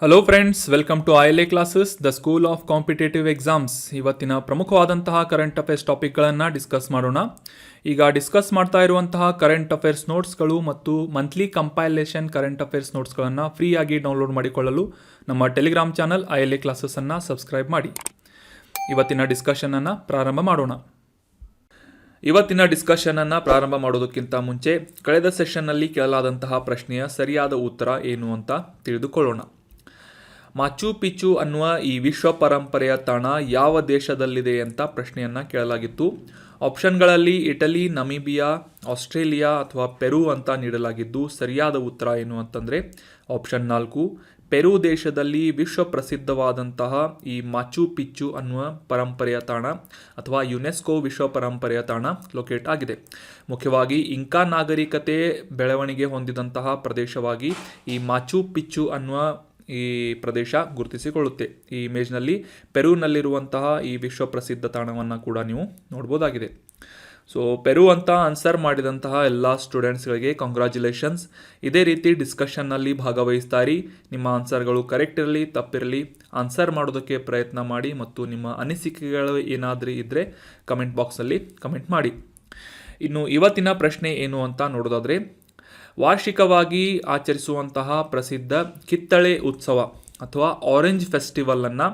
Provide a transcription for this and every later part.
Hello friends, welcome to ILA classes, the school of competitive exams. ಇವತ್ತಿನ ಪ್ರಮುಖವಾದಂತಹ current affairs ಟಾಪಿಕ್ಗಳನ್ನು discuss ಮಾಡೋಣ. ಈಗ discuss ಮಾಡ್ತಾ ಇರುವಂತಹ ಕರೆಂಟ್ ಅಫೇರ್ಸ್ ನೋಟ್ಸ್ಗಳು ಮತ್ತು ಮಂತ್ಲಿ ಕಂಪೈಲೇಷನ್ ಕರೆಂಟ್ ಅಫೇರ್ಸ್ ನೋಟ್ಸ್ಗಳನ್ನು ಫ್ರೀಯಾಗಿ ಡೌನ್ಲೋಡ್ ಮಾಡಿಕೊಳ್ಳಲು ನಮ್ಮ ಟೆಲಿಗ್ರಾಮ್ ಚಾನಲ್ ILA ಕ್ಲಾಸಸ್ಸನ್ನು ಸಬ್ಸ್ಕ್ರೈಬ್ ಮಾಡಿ. ಇವತ್ತಿನ ಡಿಸ್ಕಷನನ್ನು ಪ್ರಾರಂಭ ಮಾಡೋಣ. ಇವತ್ತಿನ ಡಿಸ್ಕಷನನ್ನು ಪ್ರಾರಂಭ ಮಾಡೋದಕ್ಕಿಂತ ಮುಂಚೆ ಕಳೆದ ಸೆಷನ್ನಲ್ಲಿ ಕೇಳಲಾದಂತಹ ಪ್ರಶ್ನೆಯ ಸರಿಯಾದ ಉತ್ತರ ಏನು ಅಂತ ತಿಳಿದುಕೊಳ್ಳೋಣ. ಮಾಚು ಪಿಚ್ಚು ಅನ್ನುವ ಈ ವಿಶ್ವ ಪರಂಪರೆಯ ತಾಣ ಯಾವ ದೇಶದಲ್ಲಿದೆ ಅಂತ ಪ್ರಶ್ನೆಯನ್ನು ಕೇಳಲಾಗಿತ್ತು. ಆಪ್ಷನ್ಗಳಲ್ಲಿ ಇಟಲಿ, ನಮೀಬಿಯಾ, ಆಸ್ಟ್ರೇಲಿಯಾ ಅಥವಾ ಪೆರು ಅಂತ ನೀಡಲಾಗಿದ್ದು, ಸರಿಯಾದ ಉತ್ತರ ಏನು ಅಂತಂದರೆ ಆಪ್ಷನ್ 4, ಪೆರು ದೇಶದಲ್ಲಿ ವಿಶ್ವ ಪ್ರಸಿದ್ಧವಾದಂತಹ ಈ ಮಾಚು ಪಿಚ್ಚು ಅನ್ನುವ ಪರಂಪರೆಯ ತಾಣ ಅಥವಾ ಯುನೆಸ್ಕೋ ವಿಶ್ವ ಪರಂಪರೆಯ ತಾಣ ಲೊಕೇಟ್ ಆಗಿದೆ. ಮುಖ್ಯವಾಗಿ ಇಂಕಾ ನಾಗರಿಕತೆ ಬೆಳವಣಿಗೆ ಹೊಂದಿದಂತಹ ಪ್ರದೇಶವಾಗಿ ಈ ಮಾಚು ಪಿಚ್ಚು ಅನ್ನುವ ಈ ಪ್ರದೇಶ ಗುರುತಿಸಿಕೊಳ್ಳುತ್ತೆ. ಈ ಇಮೇಜ್ನಲ್ಲಿ ಪೆರುನಲ್ಲಿರುವಂತಹ ಈ ವಿಶ್ವ ಪ್ರಸಿದ್ಧ ತಾಣವನ್ನು ಕೂಡ ನೀವು ನೋಡ್ಬೋದಾಗಿದೆ. ಸೊ ಪೆರು ಅಂತ ಆನ್ಸರ್ ಮಾಡಿದಂತಹ ಎಲ್ಲ ಸ್ಟೂಡೆಂಟ್ಸ್ಗಳಿಗೆ ಕಂಗ್ರ್ಯಾಚುಲೇಷನ್ಸ್. ಇದೇ ರೀತಿ ಡಿಸ್ಕಷನ್ನಲ್ಲಿ ಭಾಗವಹಿಸ್ತಾರಿ. ನಿಮ್ಮ ಆನ್ಸರ್ಗಳು ಕರೆಕ್ಟ್ ಇರಲಿ ತಪ್ಪಿರಲಿ ಆನ್ಸರ್ ಮಾಡೋದಕ್ಕೆ ಪ್ರಯತ್ನ ಮಾಡಿ ಮತ್ತು ನಿಮ್ಮ ಅನಿಸಿಕೆಗಳು ಏನಾದರೂ ಇದ್ದರೆ ಕಮೆಂಟ್ ಬಾಕ್ಸಲ್ಲಿ ಕಮೆಂಟ್ ಮಾಡಿ. ಇನ್ನು ಇವತ್ತಿನ ಪ್ರಶ್ನೆ ಏನು ಅಂತ ನೋಡೋದಾದರೆ, ವಾರ್ಷಿಕವಾಗಿ ಆಚರಿಸುವಂತಹ ಪ್ರಸಿದ್ಧ ಕಿತ್ತಳೆ ಉತ್ಸವ ಅಥವಾ ಆರೆಂಜ್ ಫೆಸ್ಟಿವಲನ್ನು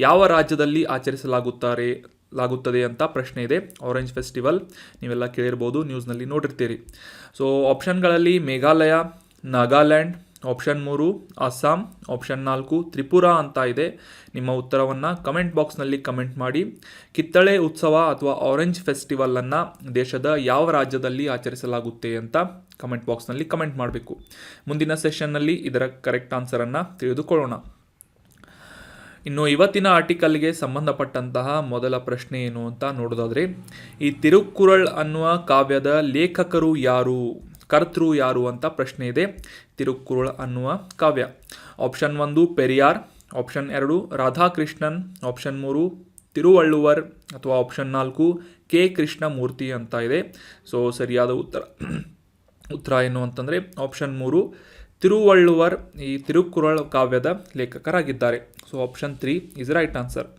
ಯಾವ ರಾಜ್ಯದಲ್ಲಿ ಆಚರಿಸಲಾಗುತ್ತದೆ ಅಂತ ಪ್ರಶ್ನೆ ಇದೆ. ಆರೆಂಜ್ ಫೆಸ್ಟಿವಲ್ ನೀವೆಲ್ಲ ಕೇಳಿರ್ಬೋದು, ನ್ಯೂಸ್ನಲ್ಲಿ ನೋಡಿರ್ತೀರಿ. ಸೊ ಆಪ್ಷನ್ಗಳಲ್ಲಿ ಮೇಘಾಲಯ, ನಾಗಾಲ್ಯಾಂಡ್, ಆಪ್ಷನ್ 3 ಅಸ್ಸಾಂ, ಆಪ್ಷನ್ 4 ತ್ರಿಪುರಾ ಅಂತ ಇದೆ. ನಿಮ್ಮ ಉತ್ತರವನ್ನು ಕಮೆಂಟ್ ಬಾಕ್ಸ್ನಲ್ಲಿ ಕಮೆಂಟ್ ಮಾಡಿ. ಕಿತ್ತಳೆ ಉತ್ಸವ ಅಥವಾ ಆರೆಂಜ್ ಫೆಸ್ಟಿವಲನ್ನು ದೇಶದ ಯಾವ ರಾಜ್ಯದಲ್ಲಿ ಆಚರಿಸಲಾಗುತ್ತೆ ಅಂತ ಕಮೆಂಟ್ ಬಾಕ್ಸ್ನಲ್ಲಿ ಕಮೆಂಟ್ ಮಾಡಬೇಕು. ಮುಂದಿನ ಸೆಷನ್ನಲ್ಲಿ ಇದರ ಕರೆಕ್ಟ್ ಆನ್ಸರನ್ನು ತಿಳಿದುಕೊಳ್ಳೋಣ. ಇನ್ನು ಇವತ್ತಿನ ಆರ್ಟಿಕಲ್ಗೆ ಸಂಬಂಧಪಟ್ಟಂತಹ ಮೊದಲ ಪ್ರಶ್ನೆ ಏನು ಅಂತ ನೋಡೋದಾದರೆ, ಈ ತಿರುಕ್ಕುರಳ್ ಅನ್ನುವ ಕಾವ್ಯದ ಲೇಖಕರು ಯಾರು, ಕರ್ತೃ ಯಾರು ಅಂತ ಪ್ರಶ್ನೆ ಇದೆ. ತಿರುಕ್ಕುರಳ್ ಅನ್ನುವ ಕಾವ್ಯ option 1 Periyar, option 2 Radhakrishnan, option 3 Thiruvalluvar ಅಥವಾ ಆಪ್ಷನ್ 4 ಕೆ ಕೃಷ್ಣಮೂರ್ತಿ ಅಂತ ಇದೆ. ಸೊ ಸರಿಯಾದ ಉತ್ತರ ಏನು ಅಂತಂದರೆ ಆಪ್ಷನ್ 3 ತಿರುವಳ್ಳುವರ್ ಈ ತಿರುಕ್ಕುರಳ್ ಕಾವ್ಯದ ಲೇಖಕರಾಗಿದ್ದಾರೆ. So option 3 is right answer.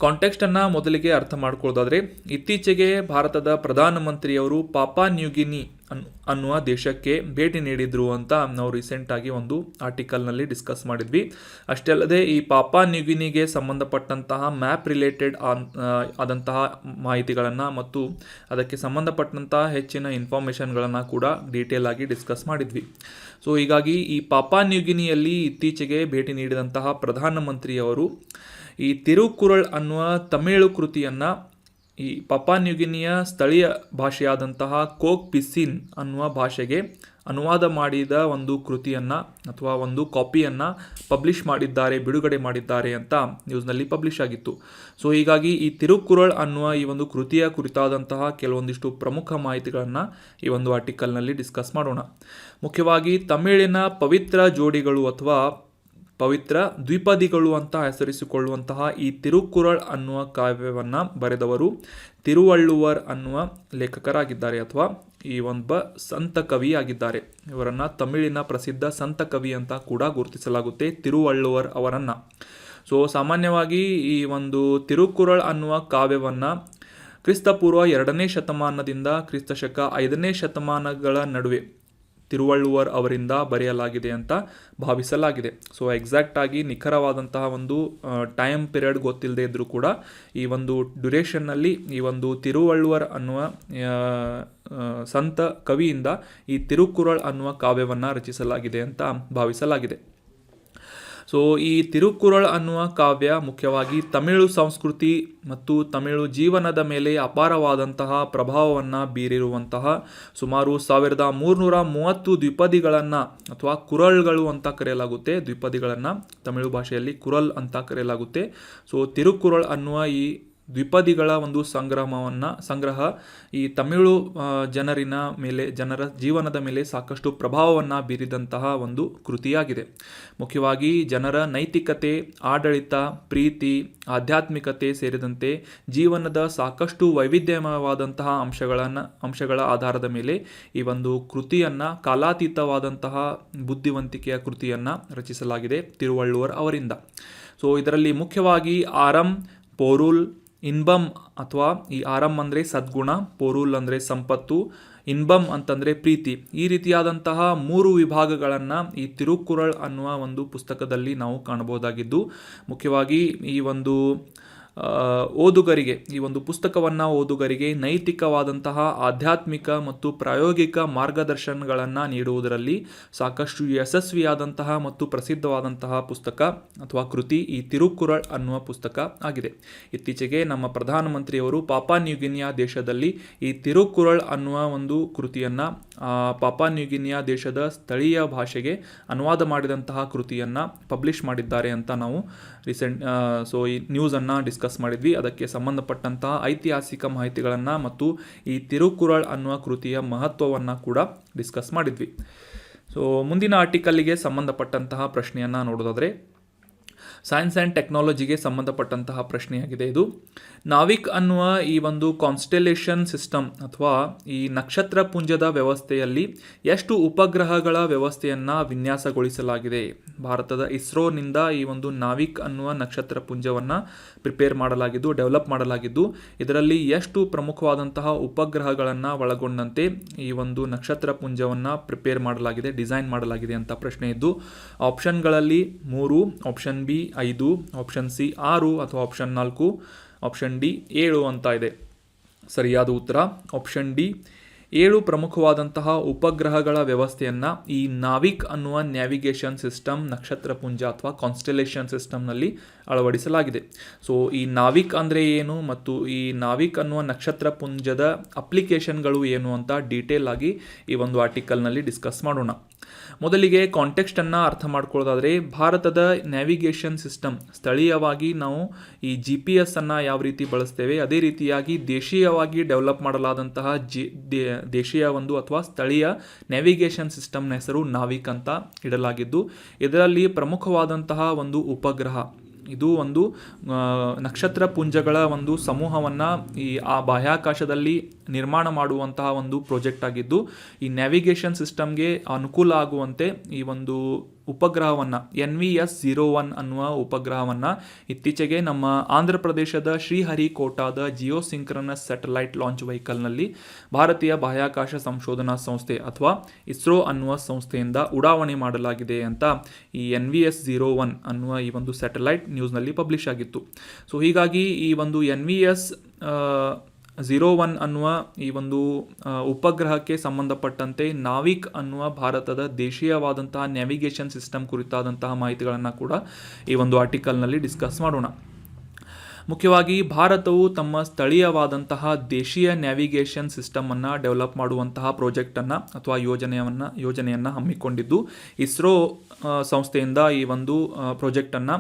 ಕಾಂಟೆಕ್ಸ್ಟನ್ನು ಮೊದಲಿಗೆ ಅರ್ಥ ಮಾಡ್ಕೊಳ್ಳೋದಾದರೆ, ಇತ್ತೀಚೆಗೆ ಭಾರತದ ಪ್ರಧಾನಮಂತ್ರಿಯವರು ಪಾಪಾ ನ್ಯೂಗಿನಿ ಅನ್ನುವ ದೇಶಕ್ಕೆ ಭೇಟಿ ನೀಡಿದ್ರು ಅಂತ ನಾವು ರೀಸೆಂಟಾಗಿ ಒಂದು ಆರ್ಟಿಕಲ್ನಲ್ಲಿ ಡಿಸ್ಕಸ್ ಮಾಡಿದ್ವಿ. ಅಷ್ಟೇ ಅಲ್ಲದೆ ಈ ಪಾಪಾ ನ್ಯೂಗಿನಿಗೆ ಸಂಬಂಧಪಟ್ಟಂತಹ ಮ್ಯಾಪ್ ರಿಲೇಟೆಡ್ ಆದಂತಹ ಮಾಹಿತಿಗಳನ್ನು ಮತ್ತು ಅದಕ್ಕೆ ಸಂಬಂಧಪಟ್ಟಂತಹ ಹೆಚ್ಚಿನ ಇನ್ಫಾರ್ಮೇಷನ್ಗಳನ್ನು ಕೂಡ ಡೀಟೇಲ್ ಆಗಿ ಡಿಸ್ಕಸ್ ಮಾಡಿದ್ವಿ. ಸೊ ಹೀಗಾಗಿ ಈ ಪಾಪಾ ನ್ಯೂಗಿನಿಯಲ್ಲಿ ಇತ್ತೀಚೆಗೆ ಭೇಟಿ ನೀಡಿದಂತಹ ಪ್ರಧಾನಮಂತ್ರಿಯವರು ಈ ತಿರುಕ್ಕುರಳ್ ಅನ್ನುವ ತಮಿಳು ಕೃತಿಯನ್ನು ಈ ಪಾಪಾ ನ್ಯೂಗಿನಿಯ ಸ್ಥಳೀಯ ಭಾಷೆಯಾದಂತಹ ಕೋಕ್ ಪಿಸಿನ್ ಅನ್ನುವ ಭಾಷೆಗೆ ಅನುವಾದ ಮಾಡಿದ ಒಂದು ಕೃತಿಯನ್ನು ಅಥವಾ ಒಂದು ಕಾಪಿಯನ್ನು ಬಿಡುಗಡೆ ಮಾಡಿದ್ದಾರೆ ಅಂತ ನ್ಯೂಸ್ನಲ್ಲಿ ಪಬ್ಲಿಷ್ ಆಗಿತ್ತು. ಸೊ ಹೀಗಾಗಿ ಈ ತಿರುಕ್ಕುರಳ್ ಅನ್ನುವ ಈ ಒಂದು ಕೃತಿಯ ಕುರಿತಾದಂತಹ ಕೆಲವೊಂದಿಷ್ಟು ಪ್ರಮುಖ ಮಾಹಿತಿಗಳನ್ನು ಈ ಒಂದು ಆರ್ಟಿಕಲ್ನಲ್ಲಿ ಡಿಸ್ಕಸ್ ಮಾಡೋಣ. ಮುಖ್ಯವಾಗಿ ತಮಿಳಿನ ಪವಿತ್ರ ಜೋಡಿಗಳು ಅಥವಾ ಪವಿತ್ರ ದ್ವಿಪದಿಗಳು ಅಂತ ಹೆಸರಿಸಿಕೊಳ್ಳುವಂತಹ ಈ ತಿರುಕ್ಕುರಳ್ ಅನ್ನುವ ಕಾವ್ಯವನ್ನು ಬರೆದವರು ತಿರುವಳ್ಳುವರ್ ಅನ್ನುವ ಲೇಖಕರಾಗಿದ್ದಾರೆ ಅಥವಾ ಈ ಒಬ್ಬ ಸಂತ ಕವಿ ಆಗಿದ್ದಾರೆ. ಇವರನ್ನು ತಮಿಳಿನ ಪ್ರಸಿದ್ಧ ಸಂತ ಕವಿ ಅಂತ ಕೂಡ ಗುರುತಿಸಲಾಗುತ್ತೆ, ತಿರುವಳ್ಳುವರ್ ಅವರನ್ನು. ಸೊ ಸಾಮಾನ್ಯವಾಗಿ ಈ ಒಂದು ತಿರುಕ್ಕುರಳ್ ಅನ್ನುವ ಕಾವ್ಯವನ್ನು ಕ್ರಿಸ್ತಪೂರ್ವ 2ನೇ ಶತಮಾನದಿಂದ ಕ್ರಿಸ್ತಶಕ 5ನೇ ಶತಮಾನಗಳ ನಡುವೆ ತಿರುವಳ್ಳುವರ್ ಅವರಿಂದ ಬರೆಯಲಾಗಿದೆ ಅಂತ ಭಾವಿಸಲಾಗಿದೆ. ಸೊ ಎಕ್ಸಾಕ್ಟಾಗಿ ನಿಖರವಾದಂತಹ ಒಂದು ಟೈಮ್ ಪೀರಿಯಡ್ ಗೊತ್ತಿಲ್ಲದೆ ಇದ್ದರೂ ಕೂಡ ಈ ಒಂದು ಡ್ಯುರೇಷನ್ನಲ್ಲಿ ಈ ಒಂದು ತಿರುವಳ್ಳುವರ್ ಅನ್ನುವ ಸಂತ ಕವಿಯಿಂದ ಈ ತಿರುಕ್ಕುರಳ್ ಅನ್ನುವ ಕಾವ್ಯವನ್ನು ರಚಿಸಲಾಗಿದೆ ಅಂತ ಭಾವಿಸಲಾಗಿದೆ. ಸೊ ಈ ತಿರುಕ್ಕುರಳ್ ಅನ್ನುವ ಕಾವ್ಯ ಮುಖ್ಯವಾಗಿ ತಮಿಳು ಸಂಸ್ಕೃತಿ ಮತ್ತು ತಮಿಳು ಜೀವನದ ಮೇಲೆ ಅಪಾರವಾದಂತಹ ಪ್ರಭಾವವನ್ನು ಬೀರಿರುವಂತಹ ಸುಮಾರು 1330 ದ್ವಿಪದಿಗಳನ್ನು ಅಥವಾ ಕುರಳ್ಗಳು ಅಂತ ಕರೆಯಲಾಗುತ್ತೆ. ದ್ವಿಪದಿಗಳನ್ನು ತಮಿಳು ಭಾಷೆಯಲ್ಲಿ ಕುರಲ್ ಅಂತ ಕರೆಯಲಾಗುತ್ತೆ. ಸೊ ತಿರುಕ್ಕುರಳ್ ಅನ್ನುವ ಈ ದ್ವಿಪದಿಗಳ ಒಂದು ಸಂಗ್ರಹ ಈ ತಮಿಳು ಜನರ ಜೀವನದ ಮೇಲೆ ಸಾಕಷ್ಟು ಪ್ರಭಾವವನ್ನು ಬೀರಿದಂತಹ ಒಂದು ಕೃತಿಯಾಗಿದೆ. ಮುಖ್ಯವಾಗಿ ಜನರ ನೈತಿಕತೆ, ಆಡಳಿತ, ಪ್ರೀತಿ, ಆಧ್ಯಾತ್ಮಿಕತೆ ಸೇರಿದಂತೆ ಜೀವನದ ಸಾಕಷ್ಟು ವೈವಿಧ್ಯಮಯವಾದಂತಹ ಅಂಶಗಳ ಆಧಾರದ ಮೇಲೆ ಈ ಒಂದು ಕೃತಿಯನ್ನು, ಕಾಲಾತೀತವಾದಂತಹ ಬುದ್ಧಿವಂತಿಕೆಯ ಕೃತಿಯನ್ನು ರಚಿಸಲಾಗಿದೆ ತಿರುವಳ್ಳುವರ್ ಅವರಿಂದ. ಸೊ ಇದರಲ್ಲಿ ಮುಖ್ಯವಾಗಿ ಆರಂ, ಪೊರುಲ್, ಇನ್ಬಮ್ ಅಥವಾ ಈ ಆರಂ ಅಂದರೆ ಸದ್ಗುಣ, ಪೊರುಲ್ ಅಂದರೆ ಸಂಪತ್ತು, ಇನ್ಬಮ್ ಅಂತಂದರೆ ಪ್ರೀತಿ, ಈ ರೀತಿಯಾದಂತಹ 3 ವಿಭಾಗಗಳನ್ನು ಈ ತಿರುಕ್ಕುರಳ್ ಅನ್ನುವ ಒಂದು ಪುಸ್ತಕದಲ್ಲಿ ನಾವು ಕಾಣಬಹುದಾಗಿದ್ದು, ಮುಖ್ಯವಾಗಿ ಈ ಒಂದು ಈ ಒಂದು ಪುಸ್ತಕವನ್ನು ಓದುಗರಿಗೆ ನೈತಿಕವಾದಂತಹ ಆಧ್ಯಾತ್ಮಿಕ ಮತ್ತು ಪ್ರಾಯೋಗಿಕ ಮಾರ್ಗದರ್ಶನಗಳನ್ನು ನೀಡುವುದರಲ್ಲಿ ಸಾಕಷ್ಟು ಯಶಸ್ವಿಯಾದಂತಹ ಮತ್ತು ಪ್ರಸಿದ್ಧವಾದಂತಹ ಪುಸ್ತಕ ಅಥವಾ ಕೃತಿ ಈ ತಿರುಕ್ಕುರಳ್ ಅನ್ನುವ ಪುಸ್ತಕ ಆಗಿದೆ. ಇತ್ತೀಚೆಗೆ ನಮ್ಮ ಪ್ರಧಾನಮಂತ್ರಿಯವರು ಪಾಪಾ ನ್ಯೂಗಿನಿಯಾ ದೇಶದಲ್ಲಿ ಈ ತಿರುಕ್ಕುರಳ್ ಅನ್ನುವ ಒಂದು ಕೃತಿಯನ್ನು ಪಾಪಾ ನ್ಯೂಗಿನಿಯಾ ದೇಶದ ಸ್ಥಳೀಯ ಭಾಷೆಗೆ ಅನುವಾದ ಮಾಡಿದಂತಹ ಕೃತಿಯನ್ನು ಪಬ್ಲಿಷ್ ಮಾಡಿದ್ದಾರೆ ಅಂತ ನಾವು ಈ ನ್ಯೂಸನ್ನು ಡಿಸ್ಕಸ್ ಮಾಡಿದ್ವಿ. ಅದಕ್ಕೆ ಸಂಬಂಧಪಟ್ಟಂತಹ ಐತಿಹಾಸಿಕ ಮಾಹಿತಿಗಳನ್ನು ಮತ್ತು ಈ ತಿರುಕ್ಕುರಳ್ ಅನ್ನುವ ಕೃತಿಯ ಮಹತ್ವವನ್ನು ಕೂಡ ಡಿಸ್ಕಸ್ ಮಾಡಿದ್ವಿ. ಸೊ ಮುಂದಿನ ಆರ್ಟಿಕಲ್ಗೆ ಸಂಬಂಧಪಟ್ಟಂತಹ ಪ್ರಶ್ನೆಯನ್ನು ನೋಡೋದಾದರೆ ಸೈನ್ಸ್ ಆ್ಯಂಡ್ ಟೆಕ್ನಾಲಜಿಗೆ ಸಂಬಂಧಪಟ್ಟಂತಹ ಪ್ರಶ್ನೆಯಾಗಿದೆ ಇದು. ನಾವಿಕ್ ಅನ್ನುವ ಈ ಒಂದು ಕಾನ್ಸ್ಟೆಲೇಷನ್ ಸಿಸ್ಟಮ್ ಅಥವಾ ಈ ನಕ್ಷತ್ರ ಪುಂಜದ ವ್ಯವಸ್ಥೆಯಲ್ಲಿ ಎಷ್ಟು ಉಪಗ್ರಹಗಳ ವ್ಯವಸ್ಥೆಯನ್ನು ವಿನ್ಯಾಸಗೊಳಿಸಲಾಗಿದೆ? ಭಾರತದ ಇಸ್ರೋನಿಂದ ಈ ಒಂದು ನಾವಿಕ್ ಅನ್ನುವ ನಕ್ಷತ್ರ ಪುಂಜವನ್ನು ಡೆವಲಪ್ ಮಾಡಲಾಗಿದ್ದು ಇದರಲ್ಲಿ ಎಷ್ಟು ಪ್ರಮುಖವಾದಂತಹ ಉಪಗ್ರಹಗಳನ್ನು ಒಳಗೊಂಡಂತೆ ಈ ಒಂದು ನಕ್ಷತ್ರ ಪುಂಜವನ್ನು ಡಿಸೈನ್ ಮಾಡಲಾಗಿದೆ ಅಂತ ಪ್ರಶ್ನೆ ಇದ್ದು, ಆಪ್ಷನ್ಗಳಲ್ಲಿ 3, ಆಪ್ಷನ್ ಬಿ 5, ಆಪ್ಷನ್ ಸಿ 6 ಅಥವಾ ಆಪ್ಷನ್ 4, ಆಪ್ಷನ್ ಡಿ 7 ಅಂತ ಇದೆ. ಸರಿಯಾದ ಉತ್ತರ ಆಪ್ಷನ್ ಡಿ 7 ಪ್ರಮುಖವಾದಂತಹ ಉಪಗ್ರಹಗಳ ವ್ಯವಸ್ಥೆಯನ್ನು ಈ ನಾವಿಕ್ ಅನ್ನುವ ನ್ಯಾವಿಗೇಷನ್ ಸಿಸ್ಟಮ್ ನಕ್ಷತ್ರಪುಂಜ ಅಥವಾ ಕಾನ್ಸ್ಟೆಲೇಷನ್ ಸಿಸ್ಟಮ್ನಲ್ಲಿ ಅಳವಡಿಸಲಾಗಿದೆ. ಸೊ ಈ ನಾವಿಕ್ ಅಂದರೆ ಏನು ಮತ್ತು ಈ ನಾವಿಕ್ ಅನ್ನುವ ನಕ್ಷತ್ರಪುಂಜದ ಅಪ್ಲಿಕೇಶನ್ಗಳು ಏನು ಅಂತ ಡೀಟೇಲ್ ಆಗಿ ಈ ಒಂದು ಆರ್ಟಿಕಲ್ನಲ್ಲಿ ಡಿಸ್ಕಸ್ ಮಾಡೋಣ. ಮೊದಲಿಗೆ ಕಾಂಟೆಕ್ಸ್ಟನ್ನು ಅರ್ಥ ಮಾಡ್ಕೊಳ್ಳೋದಾದರೆ, ಭಾರತದ ನ್ಯಾವಿಗೇಷನ್ ಸಿಸ್ಟಮ್ ಸ್ಥಳೀಯವಾಗಿ ನಾವು ಈ GPS ಅನ್ನು ಯಾವ ರೀತಿ ಬಳಸ್ತೇವೆ ಅದೇ ರೀತಿಯಾಗಿ ದೇಶೀಯವಾಗಿ ಡೆವಲಪ್ ಮಾಡಲಾದಂತಹ ದೇಶೀಯ ಒಂದು ಅಥವಾ ಸ್ಥಳೀಯ ನ್ಯಾವಿಗೇಷನ್ ಸಿಸ್ಟಮ್ನ ಹೆಸರು ನಾವಿಕ್ ಅಂತ ಇಡಲಾಗಿದ್ದು, ಇದರಲ್ಲಿ ಪ್ರಮುಖವಾದಂತಹ ಒಂದು ಉಪಗ್ರಹ, ಇದು ಒಂದು ನಕ್ಷತ್ರ ಪುಂಜಗಳ ಒಂದು ಸಮೂಹವನ್ನು ಆ ಬಾಹ್ಯಾಕಾಶದಲ್ಲಿ ನಿರ್ಮಾಣ ಮಾಡುವಂತಹ ಒಂದು ಪ್ರಾಜೆಕ್ಟ್ ಆಗಿದ್ದು, ಈ ನ್ಯಾವಿಗೇಷನ್ ಸಿಸ್ಟಮ್ಗೆ ಅನುಕೂಲ ಆಗುವಂತೆ ಈ ಒಂದು ಉಪಗ್ರಹವನ್ನು NVS-01 ಅನ್ನುವ ಉಪಗ್ರಹವನ್ನು ಇತ್ತೀಚೆಗೆ ನಮ್ಮ ಆಂಧ್ರ ಪ್ರದೇಶದ ಶ್ರೀಹರಿಕೋಟಾದ ಜಿಯೋಸಿಂಕ್ರನಸ್ ಸ್ಯಾಟಲೈಟ್ ಲಾಂಚ್ ವೆಹಿಕಲ್ನಲ್ಲಿ ಭಾರತೀಯ ಬಾಹ್ಯಾಕಾಶ ಸಂಶೋಧನಾ ಸಂಸ್ಥೆ ಅಥವಾ ಇಸ್ರೋ ಅನ್ನುವ ಸಂಸ್ಥೆಯಿಂದ ಉಡಾವಣೆ ಮಾಡಲಾಗಿದೆ ಅಂತ ಈ NVS-01 ಅನ್ನುವ ಈ ಒಂದು ಸ್ಯಾಟಲೈಟ್ ನ್ಯೂಸ್ನಲ್ಲಿ ಪಬ್ಲಿಷ್ ಆಗಿತ್ತು. ಸೊ ಹೀಗಾಗಿ ಈ ಒಂದು NVS-01 ಅನ್ನುವ ಈ ಒಂದು ಉಪಗ್ರಹಕ್ಕೆ ಸಂಬಂಧಪಟ್ಟಂತೆ ನಾವಿಕ್ ಅನ್ನುವ ಭಾರತದ ದೇಶೀಯವಾದಂತಹ ನ್ಯಾವಿಗೇಷನ್ ಸಿಸ್ಟಮ್ ಕುರಿತಾದಂತಹ ಮಾಹಿತಿಗಳನ್ನು ಕೂಡ ಈ ಒಂದು ಆರ್ಟಿಕಲ್ನಲ್ಲಿ ಡಿಸ್ಕಸ್ ಮಾಡೋಣ. ಮುಖ್ಯವಾಗಿ ಭಾರತವು ತಮ್ಮ ಸ್ಥಳೀಯವಾದಂತಹ ದೇಶೀಯ ನ್ಯಾವಿಗೇಷನ್ ಸಿಸ್ಟಮನ್ನು ಡೆವಲಪ್ ಮಾಡುವಂತಹ ಪ್ರಾಜೆಕ್ಟನ್ನು ಅಥವಾ ಯೋಜನೆಯನ್ನು ಹಮ್ಮಿಕೊಂಡಿದ್ದು, ಇಸ್ರೋ ಸಂಸ್ಥೆಯಿಂದ ಈ ಒಂದು ಪ್ರಾಜೆಕ್ಟನ್ನು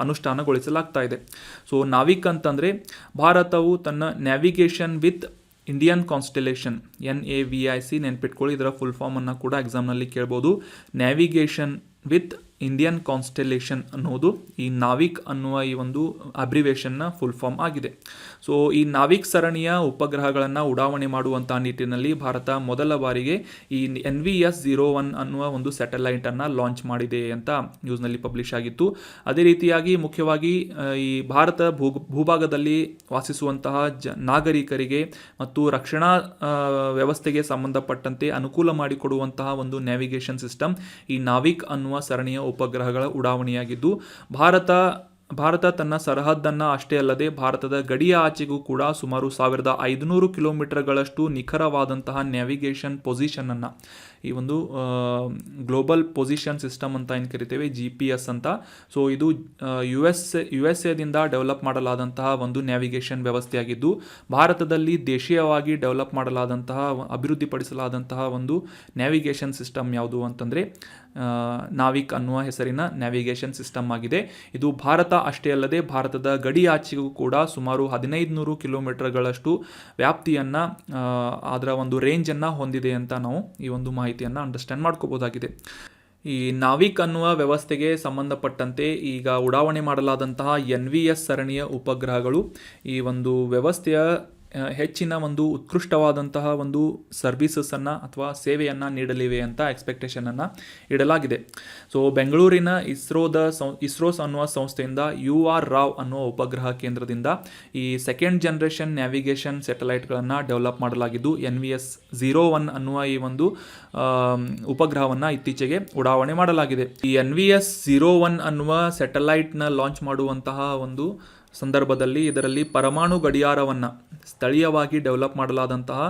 ಅನುಷ್ಠಾನಗೊಳಿಸಲಾಗ್ತಾ ಇದೆ. ಸೊ ನಾವಿಕ್ ಅಂತಂದರೆ ಭಾರತವು ತನ್ನ navigation with Indian constellation NAVIC ನೆನ್ಪಿಟ್ಕೊಳ್ಳಿ, ಇದರ ಫುಲ್ ಫಾರ್ಮನ್ನು ಕೂಡ ಎಕ್ಸಾಮ್ನಲ್ಲಿ ಕೇಳ್ಬೋದು. ನ್ಯಾವಿಗೇಷನ್ ವಿತ್ ಇಂಡಿಯನ್ ಕಾನ್ಸ್ಟೆಲೇಷನ್ ಅನ್ನೋದು ಈ ನಾವಿಕ್ ಅನ್ನುವ ಈ ಒಂದು ಅಬ್ರಿವೇಷನ್ನ ಫುಲ್ ಫಾರ್ಮ್ ಆಗಿದೆ. ಸೊ ಈ ನಾವಿಕ್ ಸರಣಿಯ ಉಪಗ್ರಹಗಳನ್ನು ಉಡಾವಣೆ ಮಾಡುವಂಥ ನಿಟ್ಟಿನಲ್ಲಿ ಭಾರತ ಮೊದಲ ಬಾರಿಗೆ ಈ NVS-01 ಅನ್ನುವ ಒಂದು ಸ್ಯಾಟಲೈಟನ್ನು ಲಾಂಚ್ ಮಾಡಿದೆ ಅಂತ ನ್ಯೂಸ್ನಲ್ಲಿ ಪಬ್ಲಿಷ್ ಆಗಿತ್ತು. ಅದೇ ರೀತಿಯಾಗಿ ಮುಖ್ಯವಾಗಿ ಈ ಭಾರತ ಭೂಭಾಗದಲ್ಲಿ ವಾಸಿಸುವಂತಹ ನಾಗರಿಕರಿಗೆ ಮತ್ತು ರಕ್ಷಣಾ ವ್ಯವಸ್ಥೆಗೆ ಸಂಬಂಧಪಟ್ಟಂತೆ ಅನುಕೂಲ ಮಾಡಿಕೊಡುವಂತಹ ಒಂದು ನ್ಯಾವಿಗೇಷನ್ ಸಿಸ್ಟಮ್ ಈ ನಾವಿಕ್ ಅನ್ನುವ ಸರಣಿಯ ಉಪಗ್ರಹಗಳ ಉಡಾವಣೆಯಾಗಿದ್ದು, ಭಾರತ ತನ್ನ ಸರಹದ್ದನ್ನು ಅಷ್ಟೇ ಅಲ್ಲದೆ ಭಾರತದ ಗಡಿಯ ಆಚೆಗೂ ಕೂಡ ಸುಮಾರು 1500 ಕಿಲೋಮೀಟರ್ಗಳಷ್ಟು ನಿಖರವಾದಂತಹ ನ್ಯಾವಿಗೇಷನ್ ಪೊಸಿಷನನ್ನು ಈ ಒಂದು ಗ್ಲೋಬಲ್ ಪೊಸಿಷನ್ ಸಿಸ್ಟಮ್ ಅಂತ ಏನು ಕರಿತೇವೆ GPS ಅಂತ. ಸೊ ಇದು ಯು ಎಸ್ ಎದಿಂದ ಡೆವಲಪ್ ಮಾಡಲಾದಂತಹ ಒಂದು ನ್ಯಾವಿಗೇಷನ್ ವ್ಯವಸ್ಥೆಯಾಗಿದ್ದು, ಭಾರತದಲ್ಲಿ ದೇಶೀಯವಾಗಿ ಡೆವಲಪ್ ಮಾಡಲಾದಂತಹ ಅಭಿವೃದ್ಧಿಪಡಿಸಲಾದಂತಹ ಒಂದು ನ್ಯಾವಿಗೇಷನ್ ಸಿಸ್ಟಮ್ ಯಾವುದು ಅಂತಂದರೆ ನಾವಿಕ್ ಅನ್ನುವ ಹೆಸರಿನ ನ್ಯಾವಿಗೇಷನ್ ಸಿಸ್ಟಮ್ ಆಗಿದೆ. ಇದು ಭಾರತ ಅಷ್ಟೇ ಅಲ್ಲದೆ ಭಾರತದ ಗಡಿಯಾಚೆಗೂ ಕೂಡ ಸುಮಾರು 1500 ಕಿಲೋಮೀಟರ್ಗಳಷ್ಟು ವ್ಯಾಪ್ತಿಯನ್ನು, ಅದರ ಒಂದು ರೇಂಜನ್ನು ಹೊಂದಿದೆ ಅಂತ ನಾವು ಈ ಒಂದು ಮಾಹಿತಿಯನ್ನು ಅಂಡರ್ಸ್ಟ್ಯಾಂಡ್ ಮಾಡ್ಕೋಬೋದಾಗಿದೆ. ಈ ನಾವಿಕ್ ಅನ್ನುವ ವ್ಯವಸ್ಥೆಗೆ ಸಂಬಂಧಪಟ್ಟಂತೆ ಈಗ ಉಡಾವಣೆ ಮಾಡಲಾದಂತಹ NVS ಸರಣಿಯ ಉಪಗ್ರಹಗಳು ಈ ಒಂದು ವ್ಯವಸ್ಥೆಯ ಹೆಚ್ಚಿನ ಒಂದು ಉತ್ಕೃಷ್ಟವಾದಂತಹ ಒಂದು ಸರ್ವಿಸಸನ್ನು ಅಥವಾ ಸೇವೆಯನ್ನು ನೀಡಲಿವೆ ಅಂತ ಎಕ್ಸ್ಪೆಕ್ಟೇಷನನ್ನು ಇಡಲಾಗಿದೆ. ಸೊ ಬೆಂಗಳೂರಿನ ಇಸ್ರೋಸ್ ಅನ್ನುವ ಸಂಸ್ಥೆಯಿಂದ UR ರಾವ್ ಅನ್ನುವ ಉಪಗ್ರಹ ಕೇಂದ್ರದಿಂದ ಈ ಸೆಕೆಂಡ್ ಜನರೇಷನ್ ನ್ಯಾವಿಗೇಷನ್ ಸ್ಯಾಟಲೈಟ್ಗಳನ್ನು ಡೆವಲಪ್ ಮಾಡಲಾಗಿದ್ದು, NVS 01 ಅನ್ನುವ ಈ ಒಂದು ಉಪಗ್ರಹವನ್ನು ಇತ್ತೀಚೆಗೆ ಉಡಾವಣೆ ಮಾಡಲಾಗಿದೆ. ಈ NVS 01 ಅನ್ನುವ ಸ್ಯಾಟಲೈಟ್ನ ಲಾಂಚ್ ಮಾಡುವಂತಹ ಒಂದು ಸಂದರ್ಭದಲ್ಲಿ ಇದರಲ್ಲಿ ಪರಮಾಣು ಗಡಿಯಾರವನ್ನು ಸ್ಥಳೀಯವಾಗಿ ಡೆವಲಪ್ ಮಾಡಲಾದಂತಹ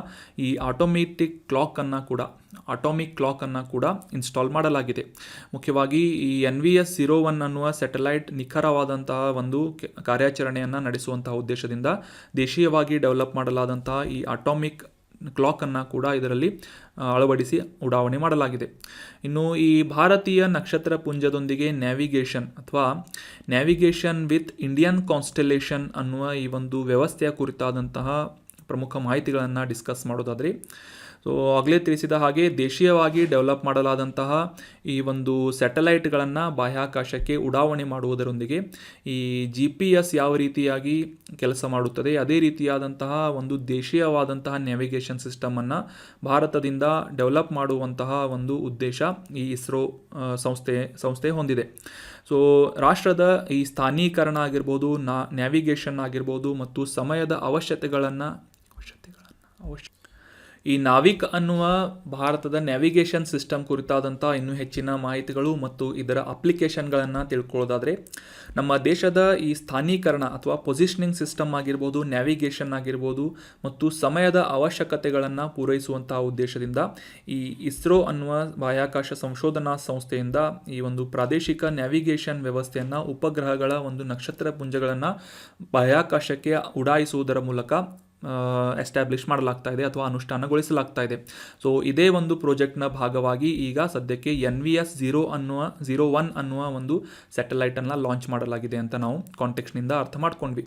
ಈ ಆಟೋಮಿಕ್ ಕ್ಲಾಕನ್ನು ಕೂಡ ಇನ್ಸ್ಟಾಲ್ ಮಾಡಲಾಗಿದೆ. ಮುಖ್ಯವಾಗಿ ಈ NVS 01 ಅನ್ನುವ ಸ್ಯಾಟಲೈಟ್ ನಿಖರವಾದಂತಹ ಒಂದು ಕಾರ್ಯಾಚರಣೆಯನ್ನು ನಡೆಸುವಂತಹ ಉದ್ದೇಶದಿಂದ ದೇಶೀಯವಾಗಿ ಡೆವಲಪ್ ಮಾಡಲಾದಂತಹ ಈ ಆಟೋಮಿಕ್ ಕ್ಲಾಕನ್ನು ಕೂಡ ಇದರಲ್ಲಿ ಅಳವಡಿಸಿ ಉಡಾವಣೆ ಮಾಡಲಾಗಿದೆ. ಇನ್ನು ಈ ಭಾರತೀಯ ನಕ್ಷತ್ರ ಪುಂಜದೊಂದಿಗೆ ನ್ಯಾವಿಗೇಷನ್ ವಿತ್ ಇಂಡಿಯನ್ ಕಾನ್ಸ್ಟೆಲೇಷನ್ ಅನ್ನುವ ಈ ಒಂದು ವ್ಯವಸ್ಥೆಯ ಕುರಿತಾದಂತಹ ಪ್ರಮುಖ ಮಾಹಿತಿಗಳನ್ನು ಡಿಸ್ಕಸ್ ಮಾಡೋದಾದರೆ, ಸೊ ಆಗಲೇ ತಿಳಿಸಿದ ಹಾಗೆ ದೇಶೀಯವಾಗಿ ಡೆವಲಪ್ ಮಾಡಲಾದಂತಹ ಈ ಒಂದು ಸ್ಯಾಟಲೈಟ್ಗಳನ್ನು ಬಾಹ್ಯಾಕಾಶಕ್ಕೆ ಉಡಾವಣೆ ಮಾಡುವುದರೊಂದಿಗೆ ಈ GPS ಯಾವ ರೀತಿಯಾಗಿ ಕೆಲಸ ಮಾಡುತ್ತದೆ, ಅದೇ ರೀತಿಯಾದಂತಹ ಒಂದು ದೇಶೀಯವಾದಂತಹ ನ್ಯಾವಿಗೇಷನ್ ಸಿಸ್ಟಮನ್ನು ಭಾರತದಿಂದ ಡೆವಲಪ್ ಮಾಡುವಂತಹ ಒಂದು ಉದ್ದೇಶ ಈ ಇಸ್ರೋ ಸಂಸ್ಥೆ ಹೊಂದಿದೆ. ಸೊ ರಾಷ್ಟ್ರದ ಈ ಸ್ಥಾನೀಕರಣ ಆಗಿರ್ಬೋದು, ನ್ಯಾವಿಗೇಷನ್ ಆಗಿರ್ಬೋದು ಮತ್ತು ಸಮಯದ ಅವಶ್ಯಕತೆಗಳನ್ನು ಈ ನಾವಿಕ್ ಅನ್ನುವ ಭಾರತದ ನ್ಯಾವಿಗೇಷನ್ ಸಿಸ್ಟಮ್ ಕುರಿತಾದಂಥ ಇನ್ನೂ ಹೆಚ್ಚಿನ ಮಾಹಿತಿಗಳು ಮತ್ತು ಇದರ ಅಪ್ಲಿಕೇಶನ್ಗಳನ್ನು ತಿಳ್ಕೊಳ್ಳೋದಾದರೆ, ನಮ್ಮ ದೇಶದ ಈ ಸ್ಥಾನೀಕರಣ ಅಥವಾ ಪೊಸಿಷನಿಂಗ್ ಸಿಸ್ಟಮ್ ಆಗಿರ್ಬೋದು, ನ್ಯಾವಿಗೇಷನ್ ಆಗಿರ್ಬೋದು ಮತ್ತು ಸಮಯದ ಅವಶ್ಯಕತೆಗಳನ್ನು ಪೂರೈಸುವಂತಹ ಉದ್ದೇಶದಿಂದ ಈ ಇಸ್ರೋ ಅನ್ನುವ ಬಾಹ್ಯಾಕಾಶ ಸಂಶೋಧನಾ ಸಂಸ್ಥೆಯಿಂದ ಈ ಒಂದು ಪ್ರಾದೇಶಿಕ ನ್ಯಾವಿಗೇಷನ್ ವ್ಯವಸ್ಥೆಯನ್ನು ಉಪಗ್ರಹಗಳ ಒಂದು ನಕ್ಷತ್ರ ಪುಂಜಗಳನ್ನು ಬಾಹ್ಯಾಕಾಶಕ್ಕೆ ಉಡಾಯಿಸುವುದರ ಮೂಲಕ ಎಸ್ಟಾಬ್ಲಿಷ್ ಮಾಡಲಾಗ್ತಾ ಇದೆ ಅಥವಾ ಅನುಷ್ಠಾನಗೊಳಿಸಲಾಗ್ತಾ ಇದೆ. ಸೊ ಇದೇ ಒಂದು ಪ್ರಾಜೆಕ್ಟ್ನ ಭಾಗವಾಗಿ ಈಗ ಸದ್ಯಕ್ಕೆ NVS 01 ಅನ್ನುವ ಒಂದು ಸ್ಯಾಟಲೈಟನ್ನು ಲಾಂಚ್ ಮಾಡಲಾಗಿದೆ ಅಂತ ನಾವು ಕಾಂಟೆಕ್ಸ್ಟ್ನಿಂದ ಅರ್ಥ ಮಾಡ್ಕೊಂಡ್ವಿ.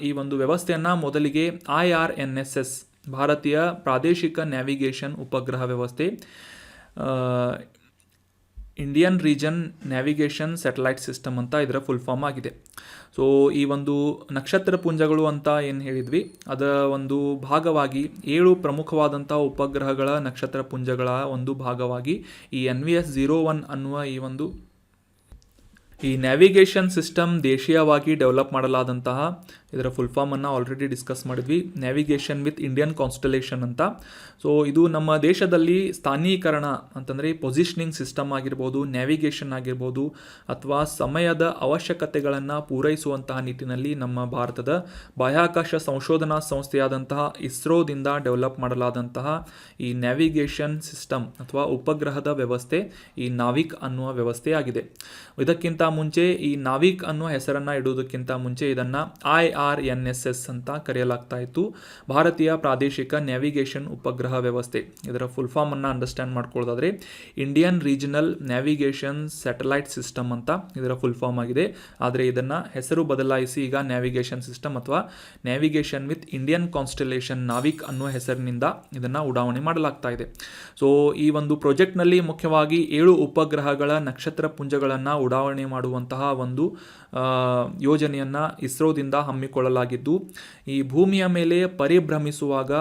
ಈ ಒಂದು ವ್ಯವಸ್ಥೆಯನ್ನು ಮೊದಲಿಗೆ IRNSS ಭಾರತೀಯ ಪ್ರಾದೇಶಿಕ ನ್ಯಾವಿಗೇಷನ್ ಉಪಗ್ರಹ ವ್ಯವಸ್ಥೆ, Indian region navigation satellite system ಅಂತ ಇದರ ಫುಲ್ ಫಾರ್ಮ್ ಆಗಿದೆ. ಸೊ ಈ ಒಂದು ನಕ್ಷತ್ರ ಪುಂಜಗಳು ಅಂತ ಏನು ಹೇಳಿದ್ವಿ, ಅದರ ಒಂದು ಭಾಗವಾಗಿ 7 ಪ್ರಮುಖವಾದಂಥ ಉಪಗ್ರಹಗಳ ನಕ್ಷತ್ರ ಪುಂಜಗಳ ಒಂದು ಭಾಗವಾಗಿ ಈ NVS 01 ಅನ್ನುವ ಈ ನ್ಯಾವಿಗೇಷನ್ ಸಿಸ್ಟಮ್ ದೇಶೀಯವಾಗಿ ಡೆವಲಪ್ ಮಾಡಲಾದಂತಹ ಇದರ ಫುಲ್ ಫಾರ್ಮನ್ನು ಆಲ್ರೆಡಿ ಡಿಸ್ಕಸ್ ಮಾಡಿದ್ವಿ, ನ್ಯಾವಿಗೇಷನ್ ವಿತ್ ಇಂಡಿಯನ್ ಕಾನ್ಸ್ಟಲೇಷನ್ ಅಂತ. ಸೊ ಇದು ನಮ್ಮ ದೇಶದಲ್ಲಿ ಸ್ಥಾನೀಕರಣ ಅಂತಂದರೆ ಪೊಸಿಷನಿಂಗ್ ಸಿಸ್ಟಮ್ ಆಗಿರ್ಬೋದು, ನ್ಯಾವಿಗೇಷನ್ ಆಗಿರ್ಬೋದು ಅಥವಾ ಸಮಯದ ಅವಶ್ಯಕತೆಗಳನ್ನು ಪೂರೈಸುವಂತಹ ನಿಟ್ಟಿನಲ್ಲಿ ನಮ್ಮ ಭಾರತದ ಬಾಹ್ಯಾಕಾಶ ಸಂಶೋಧನಾ ಸಂಸ್ಥೆಯಾದಂತಹ ಇಸ್ರೋದಿಂದ ಡೆವಲಪ್ ಮಾಡಲಾದಂತಹ ಈ ನ್ಯಾವಿಗೇಷನ್ ಸಿಸ್ಟಮ್ ಅಥವಾ ಉಪಗ್ರಹದ ವ್ಯವಸ್ಥೆ ಈ ನಾವಿಕ್ ಅನ್ನುವ ವ್ಯವಸ್ಥೆಯಾಗಿದೆ. ಇದಕ್ಕಿಂತ ಮುಂಚೆ ಈ ನಾವಿಕ್ ಅನ್ನುವ ಹೆಸರನ್ನು ಇಡುವುದಕ್ಕಿಂತ ಮುಂಚೆ ಇದನ್ನು IRNSS ಅಂತ ಕರೆಯಲಾಗ್ತಾ ಇತ್ತು, ಭಾರತೀಯ ಪ್ರಾದೇಶಿಕ ನ್ಯಾವಿಗೇಷನ್ ಉಪಗ್ರಹ ವ್ಯವಸ್ಥೆ. ಇದರ ಫುಲ್ ಫಾರ್ಮ್ ಅನ್ನು ಅಂಡರ್ಸ್ಟ್ಯಾಂಡ್ ಮಾಡ್ಕೊಳ್ಳೋದಾದ್ರೆ Indian regional navigation satellite system ಅಂತ ಇದರ ಫುಲ್ ಫಾರ್ಮ್ ಆಗಿದೆ. ಆದರೆ ಇದನ್ನು ಹೆಸರು ಬದಲಾಯಿಸಿ ಈಗ ನ್ಯಾವಿಗೇಷನ್ ಸಿಸ್ಟಮ್ ಅಥವಾ navigation with Indian constellation NavIC ಅನ್ನುವ ಹೆಸರಿನಿಂದ ಇದನ್ನು ಉಡಾವಣೆ ಮಾಡಲಾಗ್ತಾ ಇದೆ. ಸೊ ಈ ಒಂದು ಪ್ರಾಜೆಕ್ಟ್ನಲ್ಲಿ ಮುಖ್ಯವಾಗಿ 7 ಉಪಗ್ರಹಗಳ ನಕ್ಷತ್ರ ಪುಂಜಗಳನ್ನು ಉಡಾವಣೆ ಮಾಡುವಂತಹ ಒಂದು ಯೋಜನೆಯನ್ನು ಇಸ್ರೋದಿಂದ ಹಮ್ಮಿಕೊಳ್ಳಲಾಗಿದ್ದು, ಈ ಭೂಮಿಯ ಮೇಲೆ ಪರಿಭ್ರಮಿಸುವಾಗ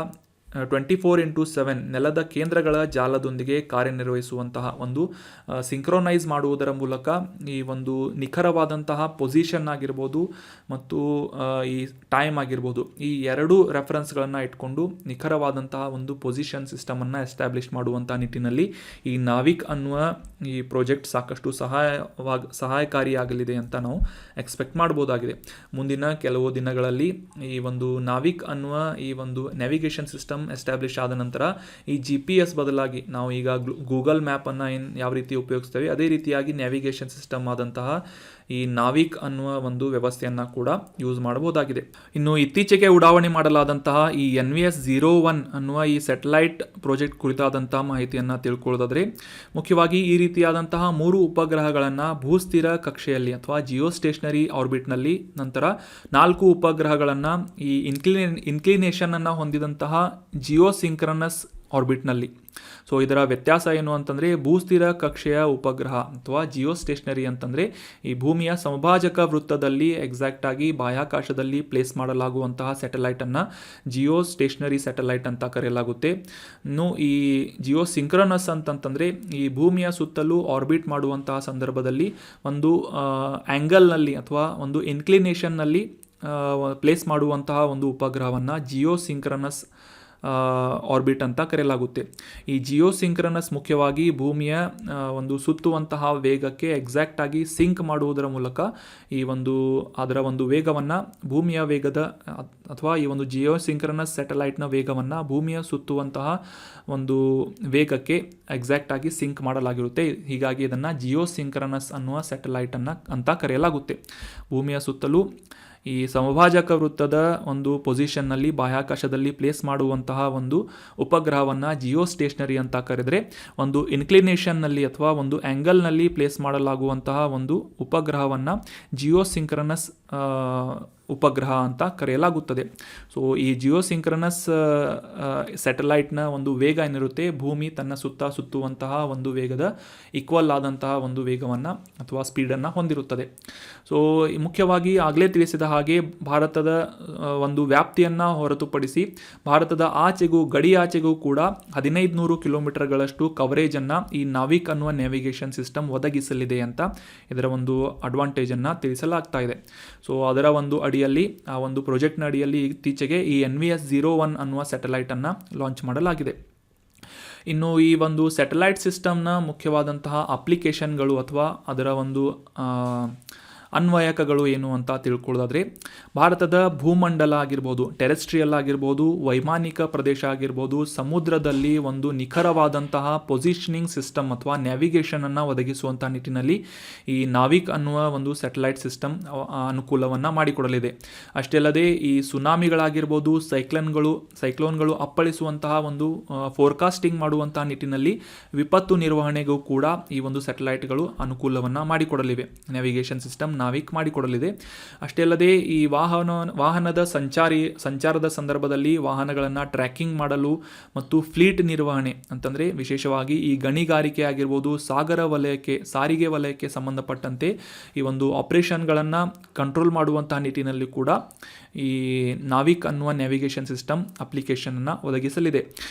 24x7 ನೆಲದ ಕೇಂದ್ರಗಳ ಜಾಲದೊಂದಿಗೆ ಕಾರ್ಯನಿರ್ವಹಿಸುವಂತಹ ಒಂದು ಸಿಂಕ್ರೊನೈಸ್ ಮಾಡುವುದರ ಮೂಲಕ ಈ ಒಂದು ನಿಖರವಾದಂತಹ ಪೊಸಿಷನ್ ಆಗಿರ್ಬೋದು ಮತ್ತು ಈ ಟೈಮ್ ಆಗಿರ್ಬೋದು, ಈ 2 ರೆಫರೆನ್ಸ್ಗಳನ್ನು ಇಟ್ಕೊಂಡು ನಿಖರವಾದಂತಹ ಒಂದು ಪೊಸಿಷನ್ ಸಿಸ್ಟಮನ್ನು ಎಸ್ಟಾಬ್ಲಿಷ್ ಮಾಡುವಂಥ ನಿಟ್ಟಿನಲ್ಲಿ ಈ ನಾವಿಕ್ ಅನ್ನುವ ಈ ಪ್ರಾಜೆಕ್ಟ್ ಸಾಕಷ್ಟು ಸಹಾಯಕಾರಿಯಾಗಲಿದೆ ಅಂತ ನಾವು ಎಕ್ಸ್ಪೆಕ್ಟ್ ಮಾಡ್ಬೋದಾಗಿದೆ. ಮುಂದಿನ ಕೆಲವು ದಿನಗಳಲ್ಲಿ ಈ ಒಂದು ನಾವಿಕ್ ಅನ್ನುವ ಈ ಒಂದು ನ್ಯಾವಿಗೇಷನ್ ಸಿಸ್ಟಮ್ ಸಿಸ್ಟಮ್ ಎಸ್ಟಾಬ್ಲಿಷ್ ಆದ ನಂತರ ಈ GPS ಬದಲಾಗಿ ನಾವು ಈಗ ಗೂಗಲ್ ಮ್ಯಾಪನ್ನು ಯಾವ ರೀತಿ ಉಪಯೋಗಿಸ್ತೇವೆ ಅದೇ ರೀತಿಯಾಗಿ ನ್ಯಾವಿಗೇಷನ್ ಸಿಸ್ಟಮ್ ಆದಂತಹ ಈ ನಾವಿಕ್ ಅನ್ನುವ ಒಂದು ವ್ಯವಸ್ಥೆಯನ್ನು ಕೂಡ ಯೂಸ್ ಮಾಡಬಹುದಾಗಿದೆ. ಇನ್ನು ಇತ್ತೀಚೆಗೆ ಉಡಾವಣೆ ಮಾಡಲಾದಂತಹ ಈ NVS-01 ಅನ್ನುವ ಈ ಸ್ಯಾಟಲೈಟ್ ಪ್ರಾಜೆಕ್ಟ್ ಕುರಿತಾದಂತಹ ಮಾಹಿತಿಯನ್ನು ತಿಳ್ಕೊಳ್ಳೋದಾದ್ರೆ ಮುಖ್ಯವಾಗಿ ಈ ರೀತಿಯಾದಂತಹ 3 ಉಪಗ್ರಹಗಳನ್ನು ಭೂಸ್ಥಿರ ಕಕ್ಷೆಯಲ್ಲಿ ಅಥವಾ ಜಿಯೋ ಸ್ಟೇಷನರಿ ಆರ್ಬಿಟ್ನಲ್ಲಿ, ನಂತರ 4 ಉಪಗ್ರಹಗಳನ್ನು ಈ ಇನ್ಕ್ಲಿನೇಷನ್ ಅನ್ನು ಹೊಂದಿದಂತಹ ಜಿಯೋ ಸಿಂಕ್ರನಸ್ ಆರ್ಬಿಟ್ನಲ್ಲಿ. ಸೊ ಇದರ ವ್ಯತ್ಯಾಸ ಏನು ಅಂತಂದರೆ ಭೂಸ್ಥಿರ ಕಕ್ಷೆಯ ಉಪಗ್ರಹ ಅಥವಾ ಜಿಯೋ ಸ್ಟೇಷನರಿ ಅಂತಂದರೆ ಈ ಭೂಮಿಯ ಸಮಭಾಜಕ ವೃತ್ತದಲ್ಲಿ ಎಕ್ಸಾಕ್ಟ್ ಆಗಿ ಬಾಹ್ಯಾಕಾಶದಲ್ಲಿ ಪ್ಲೇಸ್ ಮಾಡಲಾಗುವಂತಹ ಸ್ಯಾಟಲೈಟನ್ನು ಜಿಯೋ ಸ್ಟೇಷನರಿ ಸ್ಯಾಟಲೈಟ್ ಅಂತ ಕರೆಯಲಾಗುತ್ತೆ. ಇನ್ನು ಈ ಜಿಯೋ ಸಿಂಕ್ರನಸ್ ಅಂತಂತಂದರೆ ಈ ಭೂಮಿಯ ಸುತ್ತಲೂ ಆರ್ಬಿಟ್ ಮಾಡುವಂತಹ ಸಂದರ್ಭದಲ್ಲಿ ಒಂದು ಆ್ಯಂಗಲ್ನಲ್ಲಿ ಅಥವಾ ಒಂದು ಇನ್ಕ್ಲಿನೇಷನ್ನಲ್ಲಿ ಪ್ಲೇಸ್ ಮಾಡುವಂತಹ ಒಂದು ಉಪಗ್ರಹವನ್ನು ಜಿಯೋ ಸಿಂಕ್ರನಸ್ ಆರ್ಬಿಟ್ ಅಂತ ಕರೆಯಲಾಗುತ್ತೆ. ಈ ಜಿಯೋ ಸಿಂಕ್ರನಸ್ ಮುಖ್ಯವಾಗಿ ಭೂಮಿಯ ಒಂದು ಸುತ್ತುವಂತಹ ವೇಗಕ್ಕೆ ಎಕ್ಸಾಕ್ಟ್ ಆಗಿ ಸಿಂಕ್ ಮಾಡುವುದರ ಮೂಲಕ ಈ ಅದರ ಒಂದು ವೇಗವನ್ನು ಭೂಮಿಯ ವೇಗದ ಅಥವಾ ಈ ಒಂದು ಜಿಯೋ ಸಿಂಕ್ರನಸ್ ಸ್ಯಾಟಲೈಟ್ನ ವೇಗವನ್ನು ಭೂಮಿಯ ಸುತ್ತುವಂತಹ ಒಂದು ವೇಗಕ್ಕೆ ಎಕ್ಸಾಕ್ಟ್ ಆಗಿ ಸಿಂಕ್ ಮಾಡಲಾಗಿರುತ್ತೆ. ಹೀಗಾಗಿ ಇದನ್ನು ಜಿಯೋ ಸಿಂಕ್ರನಸ್ ಅನ್ನುವ ಸ್ಯಾಟಲೈಟನ್ನು ಅಂತ ಕರೆಯಲಾಗುತ್ತೆ. ಭೂಮಿಯ ಸುತ್ತಲೂ ಈ ಸಮಭಾಜಕ ವೃತ್ತದ ಒಂದು ಪೊಸಿಷನ್ನಲ್ಲಿ ಬಾಹ್ಯಾಕಾಶದಲ್ಲಿ ಪ್ಲೇಸ್ ಮಾಡುವಂತಹ ಒಂದು ಉಪಗ್ರಹವನ್ನು ಜಿಯೋ ಸ್ಟೇಷನರಿ ಅಂತ ಕರೆದರೆ, ಒಂದು ಇನ್ಕ್ಲಿನೇಷನ್ನಲ್ಲಿ ಅಥವಾ ಒಂದು ಆ್ಯಂಗಲ್ನಲ್ಲಿ ಪ್ಲೇಸ್ ಮಾಡಲಾಗುವಂತಹ ಒಂದು ಉಪಗ್ರಹವನ್ನು ಜಿಯೋ ಸಿಂಕ್ರನಸ್ ಉಪಗ್ರಹ ಅಂತ ಕರೆಯಲಾಗುತ್ತದೆ. ಸೊ ಈ ಜಿಯೋ ಸಿಂಕ್ರನಸ್ ಸ್ಯಾಟಲೈಟ್ನ ಒಂದು ವೇಗ ಏನಿರುತ್ತೆ ಭೂಮಿ ತನ್ನ ಸುತ್ತುವಂತಹ ಒಂದು ವೇಗದ ಈಕ್ವಲ್ ಆದಂತಹ ಒಂದು ವೇಗವನ್ನು ಅಥವಾ ಸ್ಪೀಡನ್ನು ಹೊಂದಿರುತ್ತದೆ. ಸೊ ಮುಖ್ಯವಾಗಿ ಆಗಲೇ ತಿಳಿಸಿದ ಹಾಗೆ ಭಾರತದ ಒಂದು ವ್ಯಾಪ್ತಿಯನ್ನು ಹೊರತುಪಡಿಸಿ ಭಾರತದ ಗಡಿ ಆಚೆಗೂ ಕೂಡ 1500 ಕಿಲೋಮೀಟರ್ಗಳಷ್ಟು ಕವರೇಜನ್ನು ಈ ನಾವಿಕ್ ಅನ್ನುವ ನ್ಯಾವಿಗೇಷನ್ ಸಿಸ್ಟಮ್ ಒದಗಿಸಲಿದೆ ಅಂತ ಇದರ ಒಂದು ಅಡ್ವಾಂಟೇಜನ್ನು ತಿಳಿಸಲಾಗ್ತಾ ಇದೆ. ಸೊ ಅದರ ಒಂದು ಅಡಿಯಲ್ಲಿ ಆ ಒಂದು ಪ್ರಾಜೆಕ್ಟ್ನ ಅಡಿಯಲ್ಲಿ ಇತ್ತೀಚೆಗೆ ಈ NVS-01 ಅನ್ನುವ ಸ್ಯಾಟಲೈಟನ್ನು ಲಾಂಚ್ ಮಾಡಲಾಗಿದೆ. ಇನ್ನು ಈ ಒಂದು ಸ್ಯಾಟಲೈಟ್ ಸಿಸ್ಟಮ್ನ ಮುಖ್ಯವಾದಂತಹ ಅಪ್ಲಿಕೇಶನ್ಗಳು ಅಥವಾ ಅದರ ಒಂದು ಅನ್ವಯಕಗಳು ಏನು ಅಂತ ತಿಳ್ಕೊಳ್ಳೋದಾದರೆ ಭಾರತದ ಭೂಮಂಡಲ ಆಗಿರ್ಬೋದು, ಟೆರೆಸ್ಟ್ರಿಯಲ್ ಆಗಿರ್ಬೋದು, ವೈಮಾನಿಕ ಪ್ರದೇಶ ಆಗಿರ್ಬೋದು, ಸಮುದ್ರದಲ್ಲಿ ಒಂದು ನಿಖರವಾದಂತಹ ಪೊಸಿಷನಿಂಗ್ ಸಿಸ್ಟಮ್ ಅಥವಾ ನ್ಯಾವಿಗೇಷನನ್ನು ಒದಗಿಸುವಂಥ ನಿಟ್ಟಿನಲ್ಲಿ ಈ ನಾವಿಕ್ ಅನ್ನುವ ಒಂದು ಸ್ಯಾಟಲೈಟ್ ಸಿಸ್ಟಮ್ ಅನುಕೂಲವನ್ನು ಮಾಡಿಕೊಡಲಿದೆ. ಅಷ್ಟೇ ಅಲ್ಲದೆ ಈ ಸುನಾಮಿಗಳಾಗಿರ್ಬೋದು, ಸೈಕ್ಲೋನ್ಗಳು ಅಪ್ಪಳಿಸುವಂತಹ ಒಂದು ಫೋರ್ಕಾಸ್ಟಿಂಗ್ ಮಾಡುವಂತಹ ನಿಟ್ಟಿನಲ್ಲಿ ವಿಪತ್ತು ನಿರ್ವಹಣೆಗೂ ಕೂಡ ಈ ಒಂದು ಸ್ಯಾಟಲೈಟ್ಗಳು ಅನುಕೂಲವನ್ನು ಮಾಡಿಕೊಡಲಿವೆ. ನ್ಯಾವಿಗೇಷನ್ ಸಿಸ್ಟಮ್ ನಾವಿಕ್ ಮಾಡಿಕೊಡಲಿದೆ. ಅಷ್ಟೇ ಅಲ್ಲದೆ ಈ ವಾಹನದ ಸಂಚಾರದ ಸಂದರ್ಭದಲ್ಲಿ ವಾಹನಗಳನ್ನು ಟ್ರ್ಯಾಕಿಂಗ್ ಮಾಡಲು ಮತ್ತು ಫ್ಲೀಟ್ ನಿರ್ವಹಣೆ ಅಂತಂದರೆ ವಿಶೇಷವಾಗಿ ಈ ಗಣಿಗಾರಿಕೆ ಆಗಿರ್ಬೋದು, ಸಾರಿಗೆ ವಲಯಕ್ಕೆ ಸಂಬಂಧಪಟ್ಟಂತೆ ಈ ಒಂದು ಆಪರೇಷನ್ಗಳನ್ನು ಕಂಟ್ರೋಲ್ ಮಾಡುವಂತಹ ನಿಟ್ಟಿನಲ್ಲಿ ಕೂಡ ಈ ನಾವಿಕ್ ಅನ್ನುವ ನ್ಯಾವಿಗೇಷನ್ ಸಿಸ್ಟಮ್ ಅಪ್ಲಿಕೇಶನನ್ನು ಒದಗಿಸಲಿದೆ.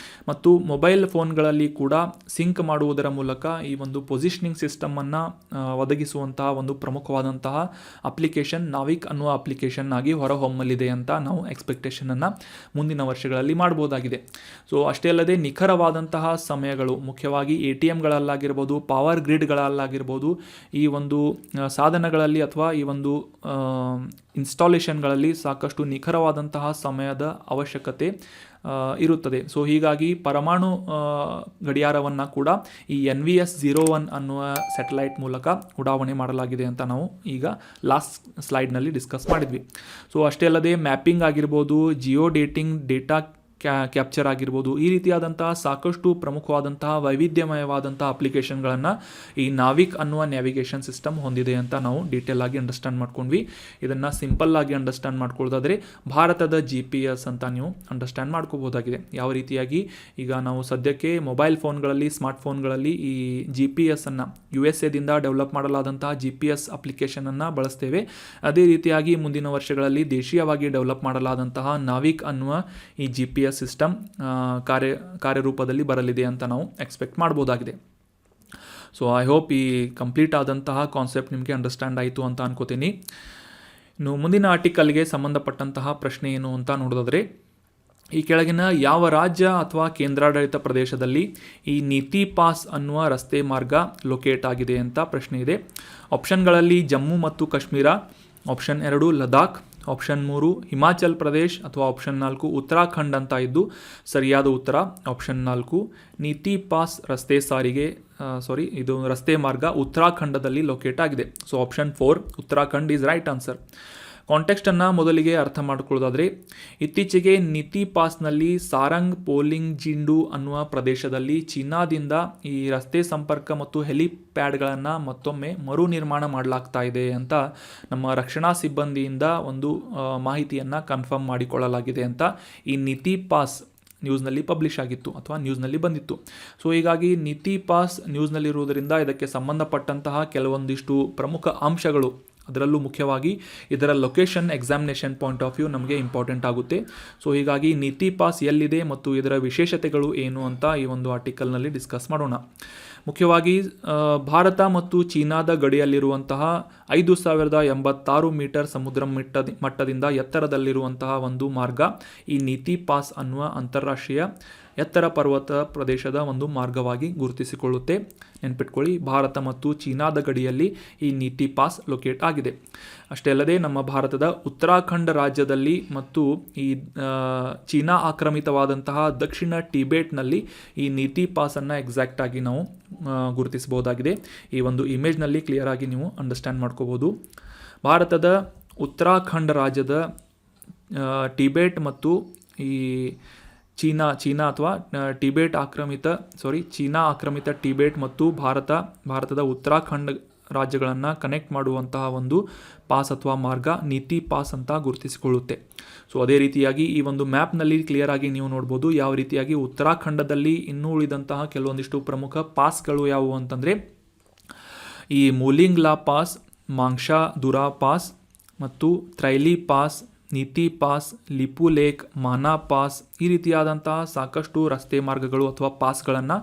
ಮತ್ತು ಮೊಬೈಲ್ ಫೋನ್ಗಳಲ್ಲಿ ಕೂಡ ಸಿಂಕ್ ಮಾಡುವುದರ ಮೂಲಕ ಈ ಒಂದು ಪೊಸಿಷನಿಂಗ್ ಸಿಸ್ಟಮನ್ನು ಒದಗಿಸುವಂತಹ ಒಂದು ಪ್ರಮುಖವಾದಂತಹ ಅಪ್ಲಿಕೇಶನ್ ನಾವಿಕ್ ಅನ್ನುವ ಅಪ್ಲಿಕೇಶನ್ ಆಗಿ ಹೊರಹೊಮ್ಮಲಿದೆ ಅಂತ ನಾವು ಎಕ್ಸ್ಪೆಕ್ಟೇಷನನ್ನು ಮುಂದಿನ ವರ್ಷಗಳಲ್ಲಿ ಮಾಡಬಹುದಾಗಿದೆ. ಸೊ ಅಷ್ಟೇ ಅಲ್ಲದೆ ನಿಖರವಾದಂತಹ ಸಮಯಗಳು ಮುಖ್ಯವಾಗಿ ATMಗಳಲ್ಲಾಗಿರ್ಬೋದು, ಪವರ್ ಗ್ರಿಡ್ಗಳಲ್ಲಾಗಿರ್ಬೋದು, ಈ ಒಂದು ಸಾಧನಗಳಲ್ಲಿ ಅಥವಾ ಈ ಒಂದು ಇನ್ಸ್ಟಾಲೇಷನ್ಗಳಲ್ಲಿ ಸಾಕಷ್ಟು ನಿಖರವಾದಂತಹ ಸಮಯದ ಅವಶ್ಯಕತೆ ಇರುತ್ತದೆ. ಸೊ ಹೀಗಾಗಿ ಪರಮಾಣು ಗಡಿಯಾರವನ್ನು ಕೂಡ ಈ NVS-01 ಅನ್ನುವ ಸ್ಯಾಟಲೈಟ್ ಮೂಲಕ ಉಡಾವಣೆ ಮಾಡಲಾಗಿದೆ ಅಂತ ನಾವು ಈಗ ಲಾಸ್ಟ್ ಸ್ಲೈಡ್ನಲ್ಲಿ ಡಿಸ್ಕಸ್ ಮಾಡಿದ್ವಿ. ಸೊ ಅಷ್ಟೇ ಅಲ್ಲದೆ ಮ್ಯಾಪಿಂಗ್ ಆಗಿರ್ಬೋದು, ಜಿಯೋ ಡೇಟಾ ಕ್ಯಾಪ್ಚರ್ ಆಗಿರ್ಬೋದು, ಈ ರೀತಿಯಾದಂತಹ ಸಾಕಷ್ಟು ಪ್ರಮುಖವಾದಂತಹ ವೈವಿಧ್ಯಮಯವಾದಂತಹ ಅಪ್ಲಿಕೇಶನ್ಗಳನ್ನು ಈ ನಾವಿಕ್ ಅನ್ನುವ ನ್ಯಾವಿಗೇಷನ್ ಸಿಸ್ಟಮ್ ಹೊಂದಿದೆ ಅಂತ ನಾವು ಡೀಟೇಲ್ ಆಗಿ ಅಂಡರ್ಸ್ಟ್ಯಾಂಡ್ ಮಾಡ್ಕೊಂಡ್ವಿ. ಇದನ್ನು ಸಿಂಪಲ್ ಆಗಿ ಅಂಡರ್ಸ್ಟ್ಯಾಂಡ್ ಮಾಡ್ಕೊಳ್ಳೋದಾದರೆ ಭಾರತದ GPS ಅಂತ ನೀವು ಅಂಡರ್ಸ್ಟ್ಯಾಂಡ್ ಮಾಡ್ಕೋಬೋದಾಗಿದೆ. ಯಾವ ರೀತಿಯಾಗಿ ಈಗ ನಾವು ಸದ್ಯಕ್ಕೆ ಮೊಬೈಲ್ ಫೋನ್ಗಳಲ್ಲಿ, ಸ್ಮಾರ್ಟ್ ಫೋನ್ಗಳಲ್ಲಿ ಈ GPS ಅನ್ನು USA ಡೆವಲಪ್ ಮಾಡಲಾದಂತಹ GPS ಅಪ್ಲಿಕೇಶನನ್ನು ಬಳಸ್ತೇವೆ. ಅದೇ ರೀತಿಯಾಗಿ ಮುಂದಿನ ವರ್ಷಗಳಲ್ಲಿ ದೇಶೀಯವಾಗಿ ಡೆವಲಪ್ ಮಾಡಲಾದಂತಹ ನಾವಿಕ್ ಅನ್ನುವ ಈ GPS ಸಿಸ್ಟಮ್ ಕಾರ್ಯರೂಪದಲ್ಲಿ ಬರಲಿದೆ ಅಂತ ನಾವು ಎಕ್ಸ್ಪೆಕ್ಟ್ ಮಾಡ್ಬೋದಾಗಿದೆ. ಸೊ ಐ ಹೋಪ್ ಈ ಕಂಪ್ಲೀಟ್ ಆದಂತಹ ಕಾನ್ಸೆಪ್ಟ್ ನಿಮಗೆ ಅಂಡರ್ಸ್ಟ್ಯಾಂಡ್ ಆಯಿತು ಅಂತ ಅನ್ಕೋತೀನಿ. ಇನ್ನು ಮುಂದಿನ ಆರ್ಟಿಕಲ್ಗೆ ಸಂಬಂಧಪಟ್ಟಂತಹ ಪ್ರಶ್ನೆ ಏನು ಅಂತ ನೋಡೋದಾದರೆ, ಈ ಕೆಳಗಿನ ಯಾವ ರಾಜ್ಯ ಅಥವಾ ಕೇಂದ್ರಾಡಳಿತ ಪ್ರದೇಶದಲ್ಲಿ ಈ ನೀತಿ ಪಾಸ್ ಅನ್ನುವ ರಸ್ತೆ ಮಾರ್ಗ ಲೊಕೇಟ್ ಆಗಿದೆ ಅಂತ ಪ್ರಶ್ನೆ ಇದೆ. ಆಪ್ಷನ್ಗಳಲ್ಲಿ ಜಮ್ಮು ಮತ್ತು ಕಾಶ್ಮೀರ, ಆಪ್ಷನ್ 2 ಲದಾಖ್, ಆಪ್ಷನ್ 3 ಹಿಮಾಚಲ್ ಪ್ರದೇಶ್ ಅಥವಾ ಆಪ್ಷನ್ 4 ಉತ್ತರಾಖಂಡ್ ಅಂತ ಇದ್ದು ಸರಿಯಾದ ಉತ್ತರ ಆಪ್ಷನ್ 4 ನೀತಿ ಪಾಸ್ ರಸ್ತೆ ಸಾರಿಗೆ ಇದು ರಸ್ತೆ ಮಾರ್ಗ ಉತ್ತರಾಖಂಡದಲ್ಲಿ ಲೊಕೇಟ್ ಆಗಿದೆ. So option 4 Uttarakhand is right answer. ಕಾಂಟೆಕ್ಸ್ಟನ್ನು ಮೊದಲಿಗೆ ಅರ್ಥ ಮಾಡ್ಕೊಳ್ಳೋದಾದರೆ, ಇತ್ತೀಚೆಗೆ ನೀತಿ ಪಾಸ್ನಲ್ಲಿ ಸಾರಂಗ್ ಪೋಲಿಂಗ್ ಜಿಂಡು ಅನ್ನುವ ಪ್ರದೇಶದಲ್ಲಿ ಚೀನಾದಿಂದ ಈ ರಸ್ತೆ ಸಂಪರ್ಕ ಮತ್ತು ಹೆಲಿಪ್ಯಾಡ್ಗಳನ್ನು ಮತ್ತೊಮ್ಮೆ ಮರು ನಿರ್ಮಾಣ ಮಾಡಲಾಗ್ತಾ ಇದೆ ಅಂತ ನಮ್ಮ ರಕ್ಷಣಾ ಸಿಬ್ಬಂದಿಯಿಂದ ಒಂದು ಮಾಹಿತಿಯನ್ನು ಕನ್ಫರ್ಮ್ ಮಾಡಿಕೊಳ್ಳಲಾಗಿದೆ ಅಂತ ಈ ನೀತಿ ಪಾಸ್ ನ್ಯೂಸ್ನಲ್ಲಿ ಪಬ್ಲಿಷ್ ಆಗಿತ್ತು ಅಥವಾ ನ್ಯೂಸ್ನಲ್ಲಿ ಬಂದಿತ್ತು. ಸೊ ಹೀಗಾಗಿ ನೀತಿ ಪಾಸ್ ನ್ಯೂಸ್ನಲ್ಲಿರುವುದರಿಂದ ಇದಕ್ಕೆ ಸಂಬಂಧಪಟ್ಟಂತಹ ಕೆಲವೊಂದಿಷ್ಟು ಪ್ರಮುಖ ಅಂಶಗಳು, ಅದರಲ್ಲೂ ಮುಖ್ಯವಾಗಿ ಇದರ location examination point of view ನಮಗೆ ಇಂಪಾರ್ಟೆಂಟ್ ಆಗುತ್ತೆ. ಸೊ ಹೀಗಾಗಿ ನೀತಿ ಪಾಸ್ ಎಲ್ಲಿದೆ ಮತ್ತು ಇದರ ವಿಶೇಷತೆಗಳು ಏನು ಅಂತ ಈ ಒಂದು ಆರ್ಟಿಕಲ್ನಲ್ಲಿ ಡಿಸ್ಕಸ್ ಮಾಡೋಣ. ಮುಖ್ಯವಾಗಿ ಭಾರತ ಮತ್ತು ಚೀನಾದ ಗಡಿಯಲ್ಲಿರುವಂತಹ 5086 ಮೀಟರ್ ಸಮುದ್ರ ಮಟ್ಟದಿಂದ ಎತ್ತರದಲ್ಲಿರುವಂತಹ ಒಂದು ಮಾರ್ಗ ಈ ನೀತಿ ಪಾಸ್ ಅನ್ನುವ ಅಂತಾರಾಷ್ಟ್ರೀಯ ಎತ್ತರ ಪರ್ವತ ಪ್ರದೇಶದ ಒಂದು ಮಾರ್ಗವಾಗಿ ಗುರುತಿಸಿಕೊಳ್ಳುತ್ತೆ. ನೆನ್ಪಿಟ್ಕೊಳ್ಳಿ, ಭಾರತ ಮತ್ತು ಚೀನಾದ ಗಡಿಯಲ್ಲಿ ಈ ನೀತಿ ಪಾಸ್ ಲೊಕೇಟ್ ಆಗಿದೆ. ಅಷ್ಟೇ ಅಲ್ಲದೆ ನಮ್ಮ ಭಾರತದ ಉತ್ತರಾಖಂಡ ರಾಜ್ಯದಲ್ಲಿ ಮತ್ತು ಈ ಚೀನಾ ಆಕ್ರಮಿತವಾದಂತಹ ದಕ್ಷಿಣ ಟಿಬೇಟ್ನಲ್ಲಿ ಈ ನೀತಿ ಪಾಸನ್ನು ಎಕ್ಸಾಕ್ಟಾಗಿ ನಾವು ಗುರುತಿಸಬಹುದಾಗಿದೆ. ಈ ಒಂದು ಇಮೇಜ್ನಲ್ಲಿ ಕ್ಲಿಯರ್ ಆಗಿ ನೀವು ಅಂಡರ್ಸ್ಟ್ಯಾಂಡ್ ಮಾಡ್ಕೋಬೋದು. ಭಾರತದ ಉತ್ತರಾಖಂಡ ರಾಜ್ಯದ ಟಿಬೇಟ್ ಮತ್ತು ಈ ಚೀನಾ ಅಥವಾ ಚೀನಾ ಆಕ್ರಮಿತ ಟಿಬೇಟ್ ಮತ್ತು ಭಾರತದ ಉತ್ತರಾಖಂಡ ರಾಜ್ಯಗಳನ್ನು ಕನೆಕ್ಟ್ ಮಾಡುವಂತಹ ಒಂದು ಪಾಸ್ ಅಥವಾ ಮಾರ್ಗ ನೀತಿ ಪಾಸ್ ಅಂತ ಗುರುತಿಸಿಕೊಳ್ಳುತ್ತೆ. ಸೊ ಅದೇ ರೀತಿಯಾಗಿ ಈ ಒಂದು ಮ್ಯಾಪ್ನಲ್ಲಿ ಕ್ಲಿಯರ್ ಆಗಿ ನೀವು ನೋಡ್ಬೋದು ಯಾವ ರೀತಿಯಾಗಿ ಉತ್ತರಾಖಂಡದಲ್ಲಿ ಇನ್ನೂ ಉಳಿದಂತಹ ಕೆಲವೊಂದಿಷ್ಟು ಪ್ರಮುಖ ಪಾಸ್ಗಳು ಯಾವುವು ಅಂತಂದರೆ ಈ ಮೂಲಿಂಗ್ಲಾ ಪಾಸ್, ಮಾಂಗ್ಶಾ ದುರಾ ಪಾಸ್ ಮತ್ತು ತ್ರೈಲಿ ಪಾಸ್, ನೀತಿ ಪಾಸ್, ಲಿಪು ಲೇಕ್, ಮಾನಾ ಪಾಸ್, ಈ ರೀತಿಯಾದಂತಹ ಸಾಕಷ್ಟು ರಸ್ತೆ ಮಾರ್ಗಗಳು ಅಥವಾ ಪಾಸ್ಗಳನ್ನು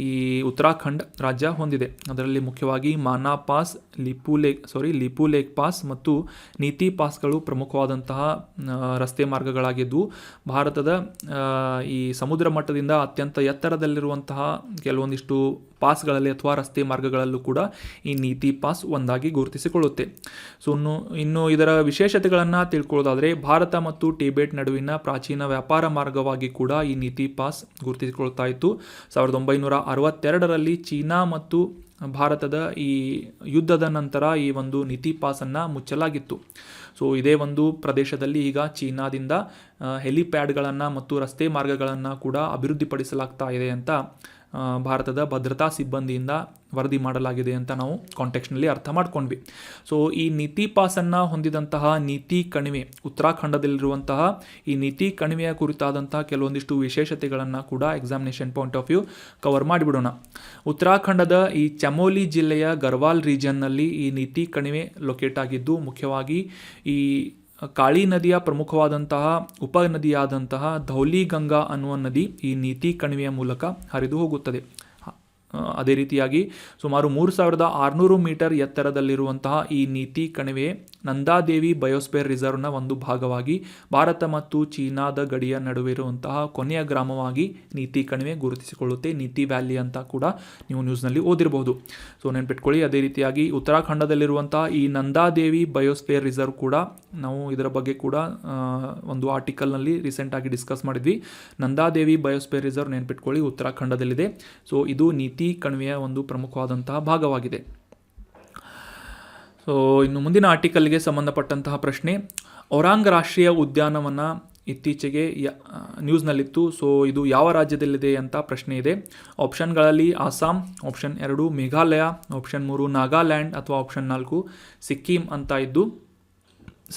ಈ ಉತ್ತರಾಖಂಡ್ ರಾಜ್ಯ ಹೊಂದಿದೆ. ಅದರಲ್ಲಿ ಮುಖ್ಯವಾಗಿ ಮಾನಾ ಪಾಸ್, ಲಿಪು ಲೇಕ್ ಪಾಸ್ ಮತ್ತು ನೀತಿ ಪಾಸ್ಗಳು ಪ್ರಮುಖವಾದಂತಹ ರಸ್ತೆ ಮಾರ್ಗಗಳಾಗಿದ್ದು ಭಾರತದ ಈ ಸಮುದ್ರ ಮಟ್ಟದಿಂದ ಅತ್ಯಂತ ಎತ್ತರದಲ್ಲಿರುವಂತಹ ಕೆಲವೊಂದಿಷ್ಟು ಪಾಸ್ಗಳಲ್ಲಿ ಅಥವಾ ರಸ್ತೆ ಮಾರ್ಗಗಳಲ್ಲೂ ಕೂಡ ಈ ನೀತಿ ಪಾಸ್ ಒಂದಾಗಿ ಗುರುತಿಸಿಕೊಳ್ಳುತ್ತೆ. ಸೊ ಇನ್ನು ಇದರ ವಿಶೇಷತೆಗಳನ್ನು ತಿಳ್ಕೊಳ್ಳೋದಾದರೆ ಭಾರತ ಮತ್ತು ಟಿಬೇಟ್ ನಡುವಿನ ಪ್ರಾಚೀನ ವ್ಯಾಪಾರ ಮಾರ್ಗವಾಗಿ ಕೂಡ ಈ ನೀತಿ ಪಾಸ್ ಗುರುತಿಸಿಕೊಳ್ತಾ ಇತ್ತು. 1962ರಲ್ಲಿ ಚೀನಾ ಮತ್ತು ಭಾರತದ ಈ ಯುದ್ಧದ ನಂತರ ಈ ಒಂದು ನೀತಿ ಪಾಸನ್ನು ಮುಚ್ಚಲಾಗಿತ್ತು. ಸೊ ಇದೇ ಒಂದು ಪ್ರದೇಶದಲ್ಲಿ ಈಗ ಚೀನಾದಿಂದ ಹೆಲಿಪ್ಯಾಡ್ಗಳನ್ನು ಮತ್ತು ರಸ್ತೆ ಮಾರ್ಗಗಳನ್ನು ಕೂಡ ಅಭಿವೃದ್ಧಿಪಡಿಸಲಾಗ್ತಾ ಇದೆ ಅಂತ ಭಾರತದ ಭದ್ರತಾ ಸಿಬ್ಬಂದಿಯಿಂದ ವರದಿ ಮಾಡಲಾಗಿದೆ ಅಂತ ನಾವು ಕಾಂಟೆಕ್ಸ್ಟ್ನಲ್ಲಿ ಅರ್ಥ ಮಾಡ್ಕೊಂಡ್ವಿ. ಸೊ ಈ ನೀತಿ ಪಾಸನ್ನು ಹೊಂದಿದಂತಹ ನೀತಿ ಕಣಿವೆ, ಉತ್ತರಾಖಂಡದಲ್ಲಿರುವಂತಹ ಈ ನೀತಿ ಕಣಿವೆಯ ಕುರಿತಾದಂತಹ ಕೆಲವೊಂದಿಷ್ಟು ವಿಶೇಷತೆಗಳನ್ನು ಕೂಡ examination point of view cover ಮಾಡಿಬಿಡೋಣ. ಉತ್ತರಾಖಂಡದ ಈ ಚಮೋಲಿ ಜಿಲ್ಲೆಯ ಗರ್ವಾಲ್ ರೀಜನ್ನಲ್ಲಿ ಈ ನೀತಿ ಕಣಿವೆ ಲೊಕೇಟ್ ಆಗಿದ್ದು ಮುಖ್ಯವಾಗಿ ಈ ಕಾಳಿ ನದಿಯ ಪ್ರಮುಖವಾದಂತಹ ಉಪನದಿಯಾದಂತಹ ಧೌಲಿ ಗಂಗಾ ಅನ್ನುವ ನದಿ ಈ ನೀತಿ ಕಣಿವೆಯ ಮೂಲಕ ಹರಿದು ಹೋಗುತ್ತದೆ. ಅದೇ ರೀತಿಯಾಗಿ ಸುಮಾರು 3600 ಮೀಟರ್ ಎತ್ತರದಲ್ಲಿರುವಂತಹ ಈ ನೀತಿ ಕಣಿವೆ ನಂದಾದೇವಿ ಬಯೋಸ್ಫಿಯರ್ ರಿಸರ್ವ್ನ ಒಂದು ಭಾಗವಾಗಿ ಭಾರತ ಮತ್ತು ಚೀನಾದ ಗಡಿಯ ನಡುವೆ ಇರುವಂತಹ ಕೊನೆಯ ಗ್ರಾಮವಾಗಿ ನೀತಿ ಕಣಿವೆ ಗುರುತಿಸಿಕೊಳ್ಳುತ್ತೆ. ನೀತಿ ವ್ಯಾಲಿ ಅಂತ ಕೂಡ ನೀವು ನ್ಯೂಸ್ನಲ್ಲಿ ಓದಿರಬಹುದು. ಸೊ ನೆನ್ಪಿಟ್ಕೊಳ್ಳಿ. ಅದೇ ರೀತಿಯಾಗಿ ಉತ್ತರಾಖಂಡದಲ್ಲಿರುವಂತಹ ಈ ನಂದಾದೇವಿ ಬಯೋಸ್ಫಿಯರ್ ರಿಸರ್ವ್ ಕೂಡ ನಾವು ಇದರ ಬಗ್ಗೆ ಕೂಡ ಒಂದು ಆರ್ಟಿಕಲ್ನಲ್ಲಿ ರೀಸೆಂಟಾಗಿ ಡಿಸ್ಕಸ್ ಮಾಡಿದ್ವಿ. ನಂದಾದೇವಿ ಬಯೋಸ್ಫಿಯರ್ ರಿಸರ್ವ್ ನೆನ್ಪಿಟ್ಕೊಳ್ಳಿ ಉತ್ತರಾಖಂಡದಲ್ಲಿದೆ. ಸೊ ಇದು ನೀತಿ ಕಣಿವೆಯ ಒಂದು ಪ್ರಮುಖವಾದಂತಹ ಭಾಗವಾಗಿದೆ. ಸೊ ಇನ್ನು ಮುಂದಿನ ಆರ್ಟಿಕಲ್ಗೆ ಸಂಬಂಧಪಟ್ಟಂತಹ ಪ್ರಶ್ನೆ, ಔರಾಂಗ್ ರಾಷ್ಟ್ರೀಯ ಉದ್ಯಾನವನ ಇತ್ತೀಚೆಗೆ ನ್ಯೂಸ್ನಲ್ಲಿತ್ತು. ಸೊ ಇದು ಯಾವ ರಾಜ್ಯದಲ್ಲಿದೆ ಅಂತ ಪ್ರಶ್ನೆ ಇದೆ. ಆಪ್ಷನ್ಗಳಲ್ಲಿ ಅಸ್ಸಾಂ, ಆಪ್ಷನ್ 2 ಮೇಘಾಲಯ, ಆಪ್ಷನ್ 3 ನಾಗಾಲ್ಯಾಂಡ್ ಅಥವಾ ಆಪ್ಷನ್ 4 ಸಿಕ್ಕಿಂ ಅಂತ ಇದ್ದು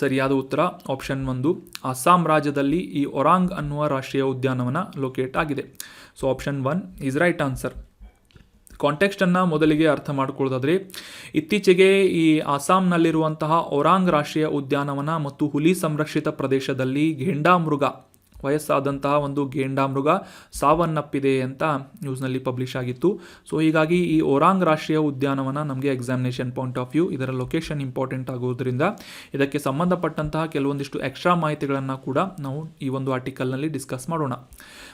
ಸರಿಯಾದ ಉತ್ತರ ಆಪ್ಷನ್ 1 ಅಸ್ಸಾಂ ರಾಜ್ಯದಲ್ಲಿ ಈ ಔರಾಂಗ್ ಅನ್ನುವ ರಾಷ್ಟ್ರೀಯ ಉದ್ಯಾನವನ ಲೊಕೇಟ್ ಆಗಿದೆ. So option 1 is right answer. ಕಾಂಟೆಕ್ಸ್ಟನ್ನು ಮೊದಲಿಗೆ ಅರ್ಥ ಮಾಡ್ಕೊಳ್ಳೋದಾದರೆ ಇತ್ತೀಚೆಗೆ ಈ ಅಸ್ಸಾಂನಲ್ಲಿರುವಂತಹ ಔರಾಂಗ್ ರಾಷ್ಟ್ರೀಯ ಉದ್ಯಾನವನ ಮತ್ತು ಹುಲಿ ಸಂರಕ್ಷಿತ ಪ್ರದೇಶದಲ್ಲಿ ಘೇಂಡಾಮೃಗ, ವಯಸ್ಸಾದಂತಹ ಒಂದು ಘೇಂಡಾಮೃಗ ಸಾವನ್ನಪ್ಪಿದೆ ಅಂತ ನ್ಯೂಸ್ನಲ್ಲಿ ಪಬ್ಲಿಷ್ ಆಗಿತ್ತು. ಸೊ ಹೀಗಾಗಿ ಈ ಔರಾಂಗ್ ರಾಷ್ಟ್ರೀಯ ಉದ್ಯಾನವನ ನಮಗೆ ಎಕ್ಸಾಮಿನೇಷನ್ ಪಾಯಿಂಟ್ ಆಫ್ ವ್ಯೂ ಇದರ ಲೊಕೇಶನ್ ಇಂಪಾರ್ಟೆಂಟ್ ಆಗೋದ್ರಿಂದ ಇದಕ್ಕೆ ಸಂಬಂಧಪಟ್ಟಂತಹ ಕೆಲವೊಂದಿಷ್ಟು ಎಕ್ಸ್ಟ್ರಾ ಮಾಹಿತಿಗಳನ್ನು ಕೂಡ ನಾವು ಈ ಒಂದು ಆರ್ಟಿಕಲ್ನಲ್ಲಿ ಡಿಸ್ಕಸ್ ಮಾಡೋಣ.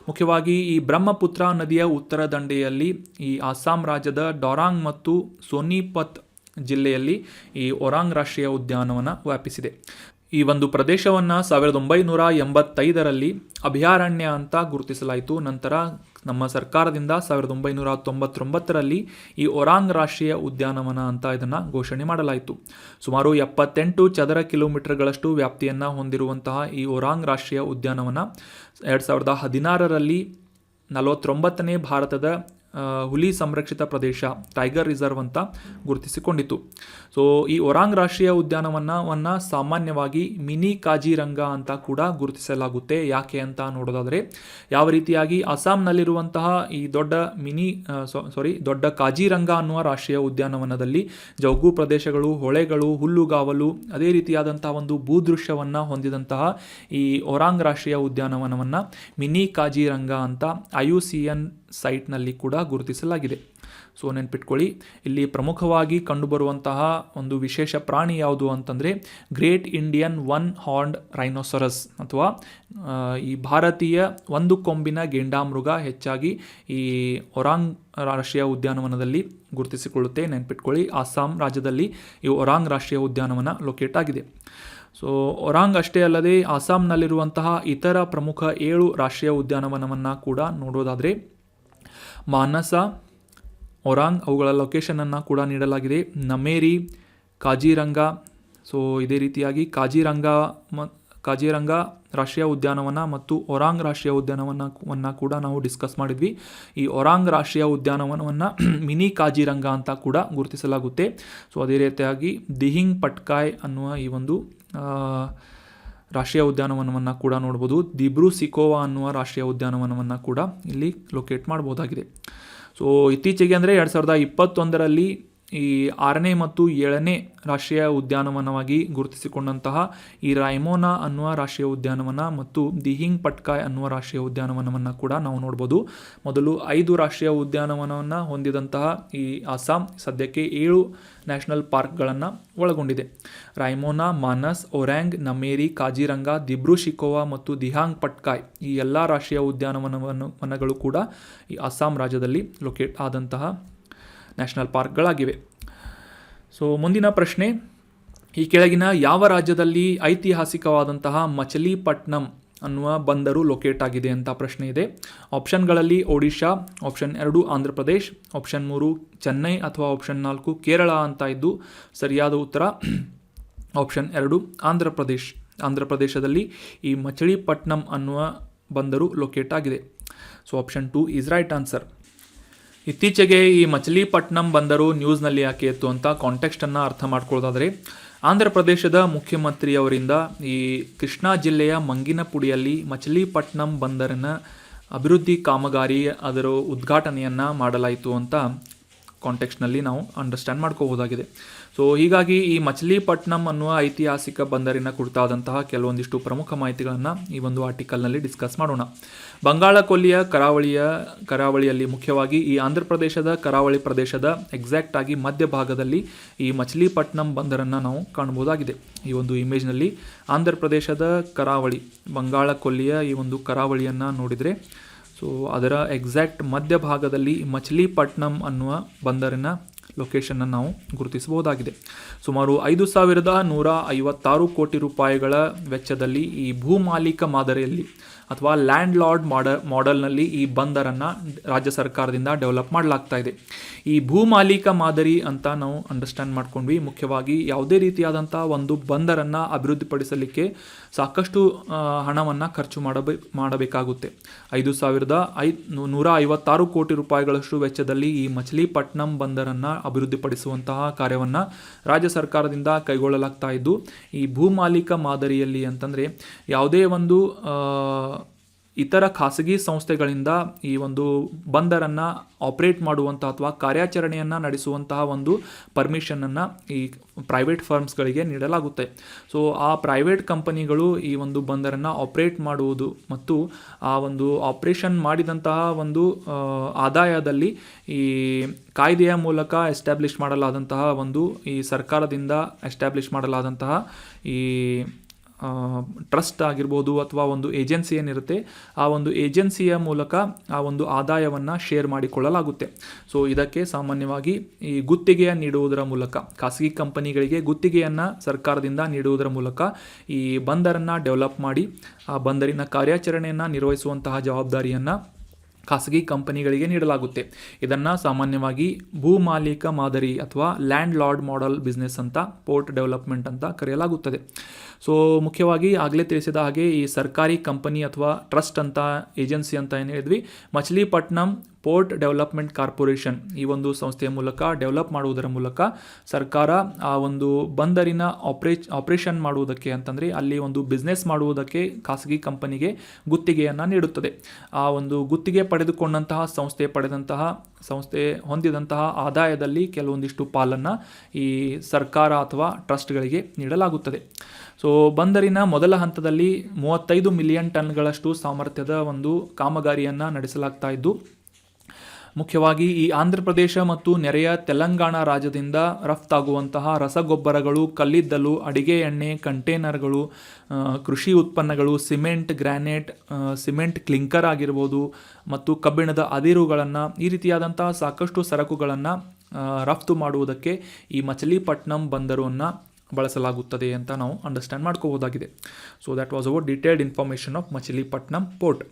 ಮುಖ್ಯವಾಗಿ ಈ ಬ್ರಹ್ಮಪುತ್ರ ನದಿಯ ಉತ್ತರ ದಂಡೆಯಲ್ಲಿ ಈ ಅಸ್ಸಾಂ ರಾಜ್ಯದ ಡಾರಾಂಗ್ ಮತ್ತು ಸೋನಿಪತ್ ಜಿಲ್ಲೆಯಲ್ಲಿ ಈ ಔರಾಂಗ್ ರಾಷ್ಟ್ರೀಯ ಉದ್ಯಾನವನ ವ್ಯಾಪಿಸಿದೆ. ಈ ಒಂದು ಪ್ರದೇಶವನ್ನು 1985ರಲ್ಲಿ ಅಭಯಾರಣ್ಯ ಅಂತ ಗುರುತಿಸಲಾಯಿತು. ನಂತರ ನಮ್ಮ ಸರ್ಕಾರದಿಂದ 1999ರಲ್ಲಿ ಈ ಒರಾಂಗ್ ರಾಷ್ಟ್ರೀಯ ಉದ್ಯಾನವನ ಅಂತ ಇದನ್ನು ಘೋಷಣೆ ಮಾಡಲಾಯಿತು. ಸುಮಾರು 78 ಚದರ ಕಿಲೋಮೀಟರ್ಗಳಷ್ಟು ವ್ಯಾಪ್ತಿಯನ್ನು ಹೊಂದಿರುವಂತಹ ಈ ಒರಾಂಗ್ ರಾಷ್ಟ್ರೀಯ ಉದ್ಯಾನವನ 2016ರಲ್ಲಿ 49ನೇ ಭಾರತದ ಹುಲಿ ಸಂರಕ್ಷಿತ ಪ್ರದೇಶ ಟೈಗರ್ ರಿಸರ್ವ್ ಅಂತ ಗುರುತಿಸಿಕೊಂಡಿತು. ಸೊ ಈ ಒರಾಂಗ್ ರಾಷ್ಟ್ರೀಯ ಉದ್ಯಾನವನವನ್ನು ಸಾಮಾನ್ಯವಾಗಿ ಮಿನಿ ಕಾಜಿರಂಗ ಅಂತ ಕೂಡ ಗುರುತಿಸಲಾಗುತ್ತೆ. ಯಾಕೆ ಅಂತ ನೋಡೋದಾದರೆ, ಯಾವ ರೀತಿಯಾಗಿ ಅಸ್ಸಾಂನಲ್ಲಿರುವಂತಹ ಈ ದೊಡ್ಡ ಕಾಜಿರಂಗ ಅನ್ನುವ ರಾಷ್ಟ್ರೀಯ ಉದ್ಯಾನವನದಲ್ಲಿ ಜೌಗು ಪ್ರದೇಶಗಳು, ಹೊಳೆಗಳು, ಹುಲ್ಲುಗಾವಲು, ಅದೇ ರೀತಿಯಾದಂತಹ ಒಂದು ಭೂದೃಶ್ಯವನ್ನು ಹೊಂದಿದಂತಹ ಈ ಒರಾಂಗ್ ರಾಷ್ಟ್ರೀಯ ಉದ್ಯಾನವನವನ್ನು ಮಿನಿ ಕಾಜಿರಂಗ ಅಂತ IUCN ಸೈಟ್ನಲ್ಲಿ ಕೂಡ ಗುರುತಿಸಲಾಗಿದೆ. ಸೊ ನೆನ್ಪಿಟ್ಕೊಳ್ಳಿ, ಇಲ್ಲಿ ಪ್ರಮುಖವಾಗಿ ಕಂಡುಬರುವಂತಹ ಒಂದು ವಿಶೇಷ ಪ್ರಾಣಿ ಯಾವುದು ಅಂತಂದರೆ great Indian one horned rhinoceros ಅಥವಾ ಈ ಭಾರತೀಯ ಒಂದು ಕೊಂಬಿನ ಗೆಂಡಾಮೃಗ ಹೆಚ್ಚಾಗಿ ಈ ಒರಾಂಗ್ ರಾಷ್ಟ್ರೀಯ ಉದ್ಯಾನವನದಲ್ಲಿ ಗುರುತಿಸಿಕೊಳ್ಳುತ್ತೆ. ನೆನ್ಪಿಟ್ಕೊಳ್ಳಿ, ಅಸ್ಸಾಂ ರಾಜ್ಯದಲ್ಲಿ ಈ ಒರಾಂಗ್ ರಾಷ್ಟ್ರೀಯ ಉದ್ಯಾನವನ ಲೊಕೇಟ್ ಆಗಿದೆ. ಸೊ ಒರಾಂಗ್ ಅಷ್ಟೇ ಅಲ್ಲದೆ ಅಸ್ಸಾಂನಲ್ಲಿರುವಂತಹ ಇತರ ಪ್ರಮುಖ 7 ರಾಷ್ಟ್ರೀಯ ಉದ್ಯಾನವನವನ್ನು ಕೂಡ ನೋಡೋದಾದರೆ ಮಾನಸ, ಒರಾಂಗ್ ಅವುಗಳ ಲೊಕೇಶನನ್ನು ಕೂಡ ನೀಡಲಾಗಿದೆ. ನಮೇರಿ, ಕಾಜಿರಂಗ. ಸೊ ಇದೇ ರೀತಿಯಾಗಿ ಕಾಜಿರಂಗ ರಾಷ್ಟ್ರೀಯ ಉದ್ಯಾನವನ ಮತ್ತು ಒರಾಂಗ್ ರಾಷ್ಟ್ರೀಯ ಉದ್ಯಾನವನವನ್ನು ಕೂಡ ನಾವು ಡಿಸ್ಕಸ್ ಮಾಡಿದ್ವಿ. ಈ ಒರಾಂಗ್ ರಾಷ್ಟ್ರೀಯ ಉದ್ಯಾನವನವನ್ನು ಮಿನಿ ಕಾಜಿರಂಗ ಅಂತ ಕೂಡ ಗುರುತಿಸಲಾಗುತ್ತೆ. ಸೊ ಅದೇ ರೀತಿಯಾಗಿ ದಿಹಿಂಗ್ ಪಟ್ಕಾಯ್ ಅನ್ನುವ ಈ ಒಂದು ರಾಷ್ಟ್ರೀಯ ಉದ್ಯಾನವನವನ್ನು ಕೂಡ ನೋಡ್ಬೋದು. ದಿಬ್ರು ಸಿಕೋವಾ ಅನ್ನುವ ರಾಷ್ಟ್ರೀಯ ಉದ್ಯಾನವನವನ್ನು ಕೂಡ ಇಲ್ಲಿ ಲೊಕೇಟ್ ಮಾಡ್ಬೋದಾಗಿದೆ. ಸೊ ಇತ್ತೀಚೆಗೆ ಅಂದರೆ 2021ರಲ್ಲಿ ಈ 6ನೇ ಮತ್ತು 7ನೇ ರಾಷ್ಟ್ರೀಯ ಉದ್ಯಾನವನವಾಗಿ ಗುರುತಿಸಿಕೊಂಡಂತಹ ಈ ರೈಮೋನಾ ಅನ್ನುವ ರಾಷ್ಟ್ರೀಯ ಉದ್ಯಾನವನ ಮತ್ತು ದಿಹಿಂಗ್ ಪಟ್ಕಾಯ್ ಅನ್ನುವ ರಾಷ್ಟ್ರೀಯ ಉದ್ಯಾನವನವನ್ನು ಕೂಡ ನಾವು ನೋಡ್ಬೋದು. ಮೊದಲು 5 ರಾಷ್ಟ್ರೀಯ ಉದ್ಯಾನವನವನ್ನು ಹೊಂದಿದಂತಹ ಈ ಅಸ್ಸಾಂ ಸದ್ಯಕ್ಕೆ 7 ನ್ಯಾಷನಲ್ ಪಾರ್ಕ್ಗಳನ್ನು ಒಳಗೊಂಡಿದೆ. ರೈಮೋನಾ, ಮಾನಸ್, ಒರಾಂಗ್, ನಮೇರಿ, ಕಾಜಿರಂಗ, ದಿಬ್ರು ಶಿಕೋವಾ ಮತ್ತು ದಿಹಾಂಗ್ ಪಟ್ಕಾಯ್ ಈ ಎಲ್ಲ ರಾಷ್ಟ್ರೀಯ ಉದ್ಯಾನವನಗಳು ಕೂಡ ಈ ಅಸ್ಸಾಂ ರಾಜ್ಯದಲ್ಲಿ ಲೊಕೇಟ್ ಆದಂತಹ ನ್ಯಾಷನಲ್ ಪಾರ್ಕ್ಗಳಾಗಿವೆ. ಸೊ ಮುಂದಿನ ಪ್ರಶ್ನೆ, ಈ ಕೆಳಗಿನ ಯಾವ ರಾಜ್ಯದಲ್ಲಿ ಐತಿಹಾಸಿಕವಾದಂತಹ ಮಚಲಿಪಟ್ನಂ ಅನ್ನುವ ಬಂದರು ಲೊಕೇಟ್ ಆಗಿದೆ ಅಂತ ಪ್ರಶ್ನೆ ಇದೆ. ಆಪ್ಷನ್ಗಳಲ್ಲಿ ಒಡಿಶಾ, ಆಪ್ಷನ್ 2 ಆಂಧ್ರ ಪ್ರದೇಶ್, ಆಪ್ಷನ್ 3 ಚೆನ್ನೈ ಅಥವಾ ಆಪ್ಷನ್ 4 ಕೇರಳ ಅಂತ ಇದ್ದು ಸರಿಯಾದ ಉತ್ತರ ಆಪ್ಷನ್ 2 ಆಂಧ್ರ ಪ್ರದೇಶ್. ಆಂಧ್ರ ಪ್ರದೇಶದಲ್ಲಿ ಈ ಮಚಲಿಪಟ್ನಂ ಅನ್ನುವ ಬಂದರು ಲೊಕೇಟ್ ಆಗಿದೆ. So option 2 is right answer. ಇತ್ತೀಚೆಗೆ ಈ ಮಚಲಿಪಟ್ನಂ ಬಂದರು ನ್ಯೂಸ್ನಲ್ಲಿ ಯಾಕೆ ಇತ್ತು ಅಂತ ಕಾಂಟೆಕ್ಸ್ಟನ್ನು ಅರ್ಥ ಮಾಡ್ಕೊಳ್ಳೋದಾದರೆ, ಆಂಧ್ರ ಪ್ರದೇಶದ ಮುಖ್ಯಮಂತ್ರಿಯವರಿಂದ ಈ ಕೃಷ್ಣಾ ಜಿಲ್ಲೆಯ ಮಂಗಿನಪುಡಿಯಲ್ಲಿ ಮಚಲಿಪಟ್ನಂ ಬಂದರಿನ ಅಭಿವೃದ್ಧಿ ಕಾಮಗಾರಿ ಅದರ ಉದ್ಘಾಟನೆಯನ್ನು ಮಾಡಲಾಯಿತು ಅಂತ ಕಾಂಟೆಕ್ಸ್ಟ್ನಲ್ಲಿ ನಾವು ಅಂಡರ್ಸ್ಟ್ಯಾಂಡ್ ಮಾಡ್ಕೋಬೋದಾಗಿದೆ. ಸೊ ಹೀಗಾಗಿ ಈ ಮಚಲಿಪಟ್ನಂ ಅನ್ನುವ ಐತಿಹಾಸಿಕ ಬಂದರಿನ ಕುರಿತಾದಂತಹ ಕೆಲವೊಂದಿಷ್ಟು ಪ್ರಮುಖ ಮಾಹಿತಿಗಳನ್ನು ಈ ಒಂದು ಆರ್ಟಿಕಲ್ನಲ್ಲಿ ಡಿಸ್ಕಸ್ ಮಾಡೋಣ. ಬಂಗಾಳ ಕೊಲ್ಲಿಯ ಕರಾವಳಿಯಲ್ಲಿ ಮುಖ್ಯವಾಗಿ ಈ ಆಂಧ್ರ ಪ್ರದೇಶದ ಕರಾವಳಿ ಪ್ರದೇಶದ ಎಕ್ಸಾಕ್ಟ್ ಆಗಿ ಮಧ್ಯಭಾಗದಲ್ಲಿ ಈ ಮಚಲಿಪಟ್ನಂ ಬಂದರನ್ನು ನಾವು ಕಾಣಬಹುದಾಗಿದೆ. ಈ ಒಂದು ಇಮೇಜ್ನಲ್ಲಿ ಆಂಧ್ರ ಪ್ರದೇಶದ ಕರಾವಳಿ, ಬಂಗಾಳ ಕೊಲ್ಲಿಯ ಈ ಒಂದು ಕರಾವಳಿಯನ್ನು ನೋಡಿದರೆ ಸೊ ಅದರ ಎಕ್ಸಾಕ್ಟ್ ಮಧ್ಯಭಾಗದಲ್ಲಿ ಮಚಲಿಪಟ್ನಂ ಅನ್ನುವ ಬಂದರಿನ ಲೊಕೇಶನ್ನ ನಾವು ಗುರುತಿಸಬಹುದಾಗಿದೆ. ಸುಮಾರು 5,156 ಕೋಟಿ ರೂಪಾಯಿಗಳ ವೆಚ್ಚದಲ್ಲಿ ಈ ಭೂಮಾಲೀಕ ಮಾದರಿಯಲ್ಲಿ ಅಥವಾ ಲ್ಯಾಂಡ್ ಲಾರ್ಡ್ ಮಾಡೆಲ್ನಲ್ಲಿ ಈ ಬಂದರನ್ನು ರಾಜ್ಯ ಸರ್ಕಾರದಿಂದ ಡೆವಲಪ್ ಮಾಡಲಾಗ್ತಾ ಇದೆ. ಈ ಭೂಮಾಲೀಕ ಮಾದರಿ ಅಂತ ನಾವು ಅಂಡರ್ಸ್ಟ್ಯಾಂಡ್ ಮಾಡ್ಕೊಂಡ್ವಿ. ಮುಖ್ಯವಾಗಿ ಯಾವುದೇ ರೀತಿಯಾದಂಥ ಒಂದು ಬಂದರನ್ನು ಅಭಿವೃದ್ಧಿಪಡಿಸಲಿಕ್ಕೆ ಸಾಕಷ್ಟು ಹಣವನ್ನು ಖರ್ಚು ಮಾಡಬೇಕಾಗುತ್ತೆ. 5,156 ಕೋಟಿ ರೂಪಾಯಿಗಳಷ್ಟು ವೆಚ್ಚದಲ್ಲಿ ಈ ಮಚಲಿಪಟ್ನಂ ಬಂದರನ್ನು ಅಭಿವೃದ್ಧಿಪಡಿಸುವಂತಹ ಕಾರ್ಯವನ್ನು ರಾಜ್ಯ ಸರ್ಕಾರದಿಂದ ಕೈಗೊಳ್ಳಲಾಗ್ತಾ ಇದ್ದು, ಈ ಭೂಮಾಲೀಕ ಮಾದರಿಯಲ್ಲಿ ಅಂತಂದರೆ ಯಾವುದೇ ಒಂದು ಇತರ ಖಾಸಗಿ ಸಂಸ್ಥೆಗಳಿಂದ ಈ ಒಂದು ಬಂದರನ್ನು ಆಪರೇಟ್ ಮಾಡುವಂತಹ ಅಥವಾ ಕಾರ್ಯಾಚರಣೆಯನ್ನು ನಡೆಸುವಂತಹ ಒಂದು ಪರ್ಮಿಷನನ್ನು ಈ ಪ್ರೈವೇಟ್ ಫರ್ಮ್ಸ್ಗಳಿಗೆ ನೀಡಲಾಗುತ್ತೆ. ಸೊ ಆ ಪ್ರೈವೇಟ್ ಕಂಪನಿಗಳು ಈ ಒಂದು ಬಂದರನ್ನು ಆಪರೇಟ್ ಮಾಡುವುದು ಮತ್ತು ಆ ಒಂದು ಆಪರೇಷನ್ ಮಾಡಿದಂತಹ ಒಂದು ಆದಾಯದಲ್ಲಿ ಈ ಕಾಯ್ದೆಯ ಮೂಲಕ ಎಸ್ಟಾಬ್ಲಿಷ್ ಮಾಡಲಾದಂತಹ ಒಂದು ಈ ಸರ್ಕಾರದಿಂದ ಎಸ್ಟಾಬ್ಲಿಷ್ ಮಾಡಲಾದಂತಹ ಈ ಟ್ರಸ್ಟ್ ಆಗಿರ್ಬೋದು ಅಥವಾ ಒಂದು ಏಜೆನ್ಸಿ ಏನಿರುತ್ತೆ ಆ ಒಂದು ಏಜೆನ್ಸಿಯ ಮೂಲಕ ಆ ಒಂದು ಆದಾಯವನ್ನು ಶೇರ್ ಮಾಡಿಕೊಳ್ಳಲಾಗುತ್ತೆ. ಸೊ ಇದಕ್ಕೆ ಸಾಮಾನ್ಯವಾಗಿ ಈ ಗುತ್ತಿಗೆಯ ನೀಡುವುದರ ಮೂಲಕ ಖಾಸಗಿ ಕಂಪನಿಗಳಿಗೆ ಗುತ್ತಿಗೆಯನ್ನು ಸರ್ಕಾರದಿಂದ ನೀಡುವುದರ ಮೂಲಕ ಈ ಬಂದರನ್ನು ಡೆವಲಪ್ ಮಾಡಿ ಆ ಬಂದರಿನ ಕಾರ್ಯಾಚರಣೆಯನ್ನು ನಿರ್ವಹಿಸುವಂತಹ ಜವಾಬ್ದಾರಿಯನ್ನು ಖಾಸಗಿ ಕಂಪನಿಗಳಿಗೆ ನೀಡಲಾಗುತ್ತೆ. ಇದನ್ನು ಸಾಮಾನ್ಯವಾಗಿ ಭೂಮಾಲೀಕ ಮಾದರಿ ಅಥವಾ ಲ್ಯಾಂಡ್ ಲಾರ್ಡ್ ಮಾಡೆಲ್ ಬಿಸ್ನೆಸ್ ಅಂತ, ಪೋರ್ಟ್ ಡೆವಲಪ್ಮೆಂಟ್ ಅಂತ ಕರೆಯಲಾಗುತ್ತದೆ. ಸೊ ಮುಖ್ಯವಾಗಿ ಆಗಲೇ ತಿಳಿಸಿದ ಹಾಗೆ ಈ ಸರ್ಕಾರಿ ಕಂಪನಿ ಅಥವಾ ಟ್ರಸ್ಟ್ ಅಂತ ಏಜೆನ್ಸಿ ಅಂತ ಏನು ಹೇಳಿದ್ವಿ, ಮಚಿಲಿಪಟ್ನಂ ಪೋರ್ಟ್ ಡೆವಲಪ್ಮೆಂಟ್ ಕಾರ್ಪೊರೇಷನ್ ಈ ಒಂದು ಸಂಸ್ಥೆಯ ಮೂಲಕ ಡೆವಲಪ್ ಮಾಡುವುದರ ಮೂಲಕ ಸರ್ಕಾರ ಆ ಒಂದು ಬಂದರಿನ ಆಪರೇಷನ್ ಮಾಡುವುದಕ್ಕೆ ಅಂತಂದರೆ ಅಲ್ಲಿ ಒಂದು ಬಿಸ್ನೆಸ್ ಮಾಡುವುದಕ್ಕೆ ಖಾಸಗಿ ಕಂಪನಿಗೆ ಗುತ್ತಿಗೆಯನ್ನು ನೀಡುತ್ತದೆ. ಆ ಒಂದು ಗುತ್ತಿಗೆ ಪಡೆದುಕೊಂಡಂತಹ ಸಂಸ್ಥೆ ಹೊಂದಿದಂತಹ ಆದಾಯದಲ್ಲಿ ಕೆಲವೊಂದಿಷ್ಟು ಪಾಲನ್ನು ಈ ಸರ್ಕಾರ ಅಥವಾ ಟ್ರಸ್ಟ್ಗಳಿಗೆ ನೀಡಲಾಗುತ್ತದೆ. ಸೊ ಬಂದರಿನ ಮೊದಲ ಹಂತದಲ್ಲಿ 35 ಮಿಲಿಯನ್ ಟನ್ಗಳಷ್ಟು ಸಾಮರ್ಥ್ಯದ ಒಂದು ಕಾಮಗಾರಿಯನ್ನು ನಡೆಸಲಾಗ್ತಾ ಇದ್ದು, ಮುಖ್ಯವಾಗಿ ಈ ಆಂಧ್ರ ಪ್ರದೇಶ ಮತ್ತು ನೆರೆಯ ತೆಲಂಗಾಣ ರಾಜ್ಯದಿಂದ ರಫ್ತಾಗುವಂತಹ ರಸಗೊಬ್ಬರಗಳು, ಕಲ್ಲಿದ್ದಲು, ಅಡಿಗೆ ಎಣ್ಣೆ, ಕಂಟೈನರ್ಗಳು, ಕೃಷಿ ಉತ್ಪನ್ನಗಳು, ಸಿಮೆಂಟ್, ಗ್ರಾನೈಟ್, ಸಿಮೆಂಟ್ ಕ್ಲಿಂಕರ್ ಆಗಿರ್ಬೋದು ಮತ್ತು ಕಬ್ಬಿಣದ ಅದಿರುಗಳನ್ನು, ಈ ರೀತಿಯಾದಂತಹ ಸಾಕಷ್ಟು ಸರಕುಗಳನ್ನು ರಫ್ತು ಮಾಡುವುದಕ್ಕೆ ಈ ಮಚಿಲಿಪಟ್ನಂ ಬಂದರನ್ನು ಬಳಸಲಾಗುತ್ತದೆ ಅಂತ ನಾವು ಅಂಡರ್ಸ್ಟ್ಯಾಂಡ್ ಮಾಡ್ಕೋಬೋದಾಗಿದೆ. So that was our detailed information of Machilipatnam port.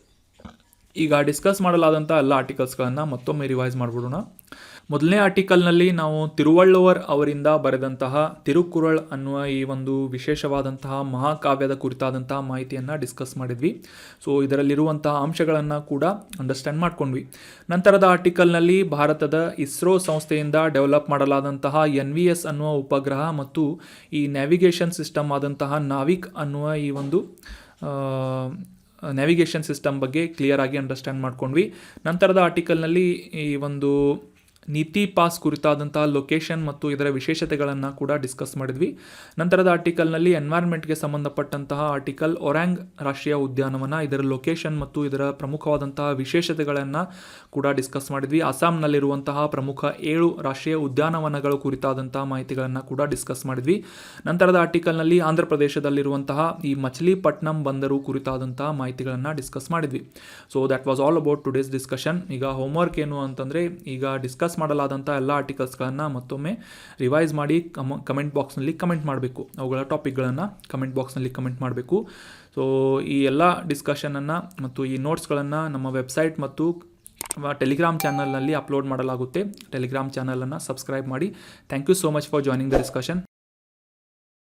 ಈಗ ಡಿಸ್ಕಸ್ ಮಾಡಲಾದಂಥ ಎಲ್ಲ ಆರ್ಟಿಕಲ್ಸ್ಗಳನ್ನು ಮತ್ತೊಮ್ಮೆ ರಿವೈಸ್ ಮಾಡಿಬಿಡೋಣ. ಮೊದಲನೇ ಆರ್ಟಿಕಲ್ನಲ್ಲಿ ನಾವು ತಿರುವಳ್ಳುವರ್ ಅವರಿಂದ ಬರೆದಂತಹ ತಿರುಕುರಳ್ ಅನ್ನುವ ಈ ಒಂದು ವಿಶೇಷವಾದಂತಹ ಮಹಾಕಾವ್ಯದ ಕುರಿತಾದಂತಹ ಮಾಹಿತಿಯನ್ನು ಡಿಸ್ಕಸ್ ಮಾಡಿದ್ವಿ. ಸೊ ಇದರಲ್ಲಿರುವಂತಹ ಅಂಶಗಳನ್ನು ಕೂಡ ಅಂಡರ್ಸ್ಟ್ಯಾಂಡ್ ಮಾಡ್ಕೊಂಡ್ವಿ. ನಂತರದ ಆರ್ಟಿಕಲ್ನಲ್ಲಿ ಭಾರತದ ಇಸ್ರೋ ಸಂಸ್ಥೆಯಿಂದ ಡೆವಲಪ್ ಮಾಡಲಾದಂತಹ NVS ಅನ್ನುವ ಉಪಗ್ರಹ ಮತ್ತು ಈ ನ್ಯಾವಿಗೇಷನ್ ಸಿಸ್ಟಮ್ ಆದಂತಹ ನಾವಿಕ್ ಅನ್ನುವ ಈ ಒಂದು ನ್ಯಾವಿಗೇಷನ್ ಸಿಸ್ಟಮ್ ಬಗ್ಗೆ ಕ್ಲಿಯರ್ ಆಗಿ ಅಂಡರ್ಸ್ಟ್ಯಾಂಡ್ ಮಾಡ್ಕೊಂಡ್ವಿ. ನಂತರದ ಆರ್ಟಿಕಲ್ನಲ್ಲಿ ಈ ಒಂದು ನೀತಿ ಪಾಸ್ ಕುರಿತಾದಂತಹ ಲೊಕೇಶನ್ ಮತ್ತು ಇದರ ವಿಶೇಷತೆಗಳನ್ನು ಕೂಡ ಡಿಸ್ಕಸ್ ಮಾಡಿದ್ವಿ. ನಂತರದ ಆರ್ಟಿಕಲ್ನಲ್ಲಿ ಎನ್ವೈರ್ಮೆಂಟ್ಗೆ ಸಂಬಂಧಪಟ್ಟಂತಹ ಆರ್ಟಿಕಲ್ ಒರಾಂಗ್ ರಾಷ್ಟ್ರೀಯ ಉದ್ಯಾನವನ, ಇದರ ಲೊಕೇಶನ್ ಮತ್ತು ಇದರ ಪ್ರಮುಖವಾದಂತಹ ವಿಶೇಷತೆಗಳನ್ನು ಕೂಡ ಡಿಸ್ಕಸ್ ಮಾಡಿದ್ವಿ. ಅಸ್ಸಾಂನಲ್ಲಿರುವಂತಹ ಪ್ರಮುಖ 7 ರಾಷ್ಟ್ರೀಯ ಉದ್ಯಾನವನಗಳು ಕುರಿತಾದಂತಹ ಮಾಹಿತಿಗಳನ್ನು ಕೂಡ ಡಿಸ್ಕಸ್ ಮಾಡಿದ್ವಿ. ನಂತರದ ಆರ್ಟಿಕಲ್ನಲ್ಲಿ ಆಂಧ್ರ ಪ್ರದೇಶದಲ್ಲಿರುವಂತಹ ಈ ಮಚಿಲಿಪಟ್ನಂ ಬಂದರು ಕುರಿತಾದಂತಹ ಮಾಹಿತಿಗಳನ್ನು ಡಿಸ್ಕಸ್ ಮಾಡಿದ್ವಿ. So that was all about today's discussion. ಈಗ ಹೋಮ್ವರ್ಕ್ ಏನು ಅಂತಂದರೆ, ಈಗ ಡಿಸ್ಕಸ್ ಮಾಡಲಾದಂಥ ಎಲ್ಲ ಆರ್ಟಿಕಲ್ಸ್ಗಳನ್ನು ಮತ್ತೊಮ್ಮೆ ರಿವೈಸ್ ಮಾಡಿ ಕಮೆಂಟ್ ಬಾಕ್ಸ್ನಲ್ಲಿ ಕಮೆಂಟ್ ಮಾಡಬೇಕು. ಅವುಗಳ ಟಾಪಿಕ್ಗಳನ್ನು ಕಮೆಂಟ್ ಬಾಕ್ಸ್ನಲ್ಲಿ ಕಮೆಂಟ್ ಮಾಡಬೇಕು. ಸೊ ಈ ಎಲ್ಲ ಡಿಸ್ಕಷನನ್ನು ಮತ್ತು ಈ ನೋಟ್ಸ್ಗಳನ್ನು ನಮ್ಮ ವೆಬ್ಸೈಟ್ ಮತ್ತು ಟೆಲಿಗ್ರಾಮ್ ಚಾನಲ್ನಲ್ಲಿ ಅಪ್ಲೋಡ್ ಮಾಡಲಾಗುತ್ತೆ. ಟೆಲಿಗ್ರಾಮ್ ಚಾನಲನ್ನು ಸಬ್ಸ್ಕ್ರೈಬ್ ಮಾಡಿ. Thank you so much for joining the discussion.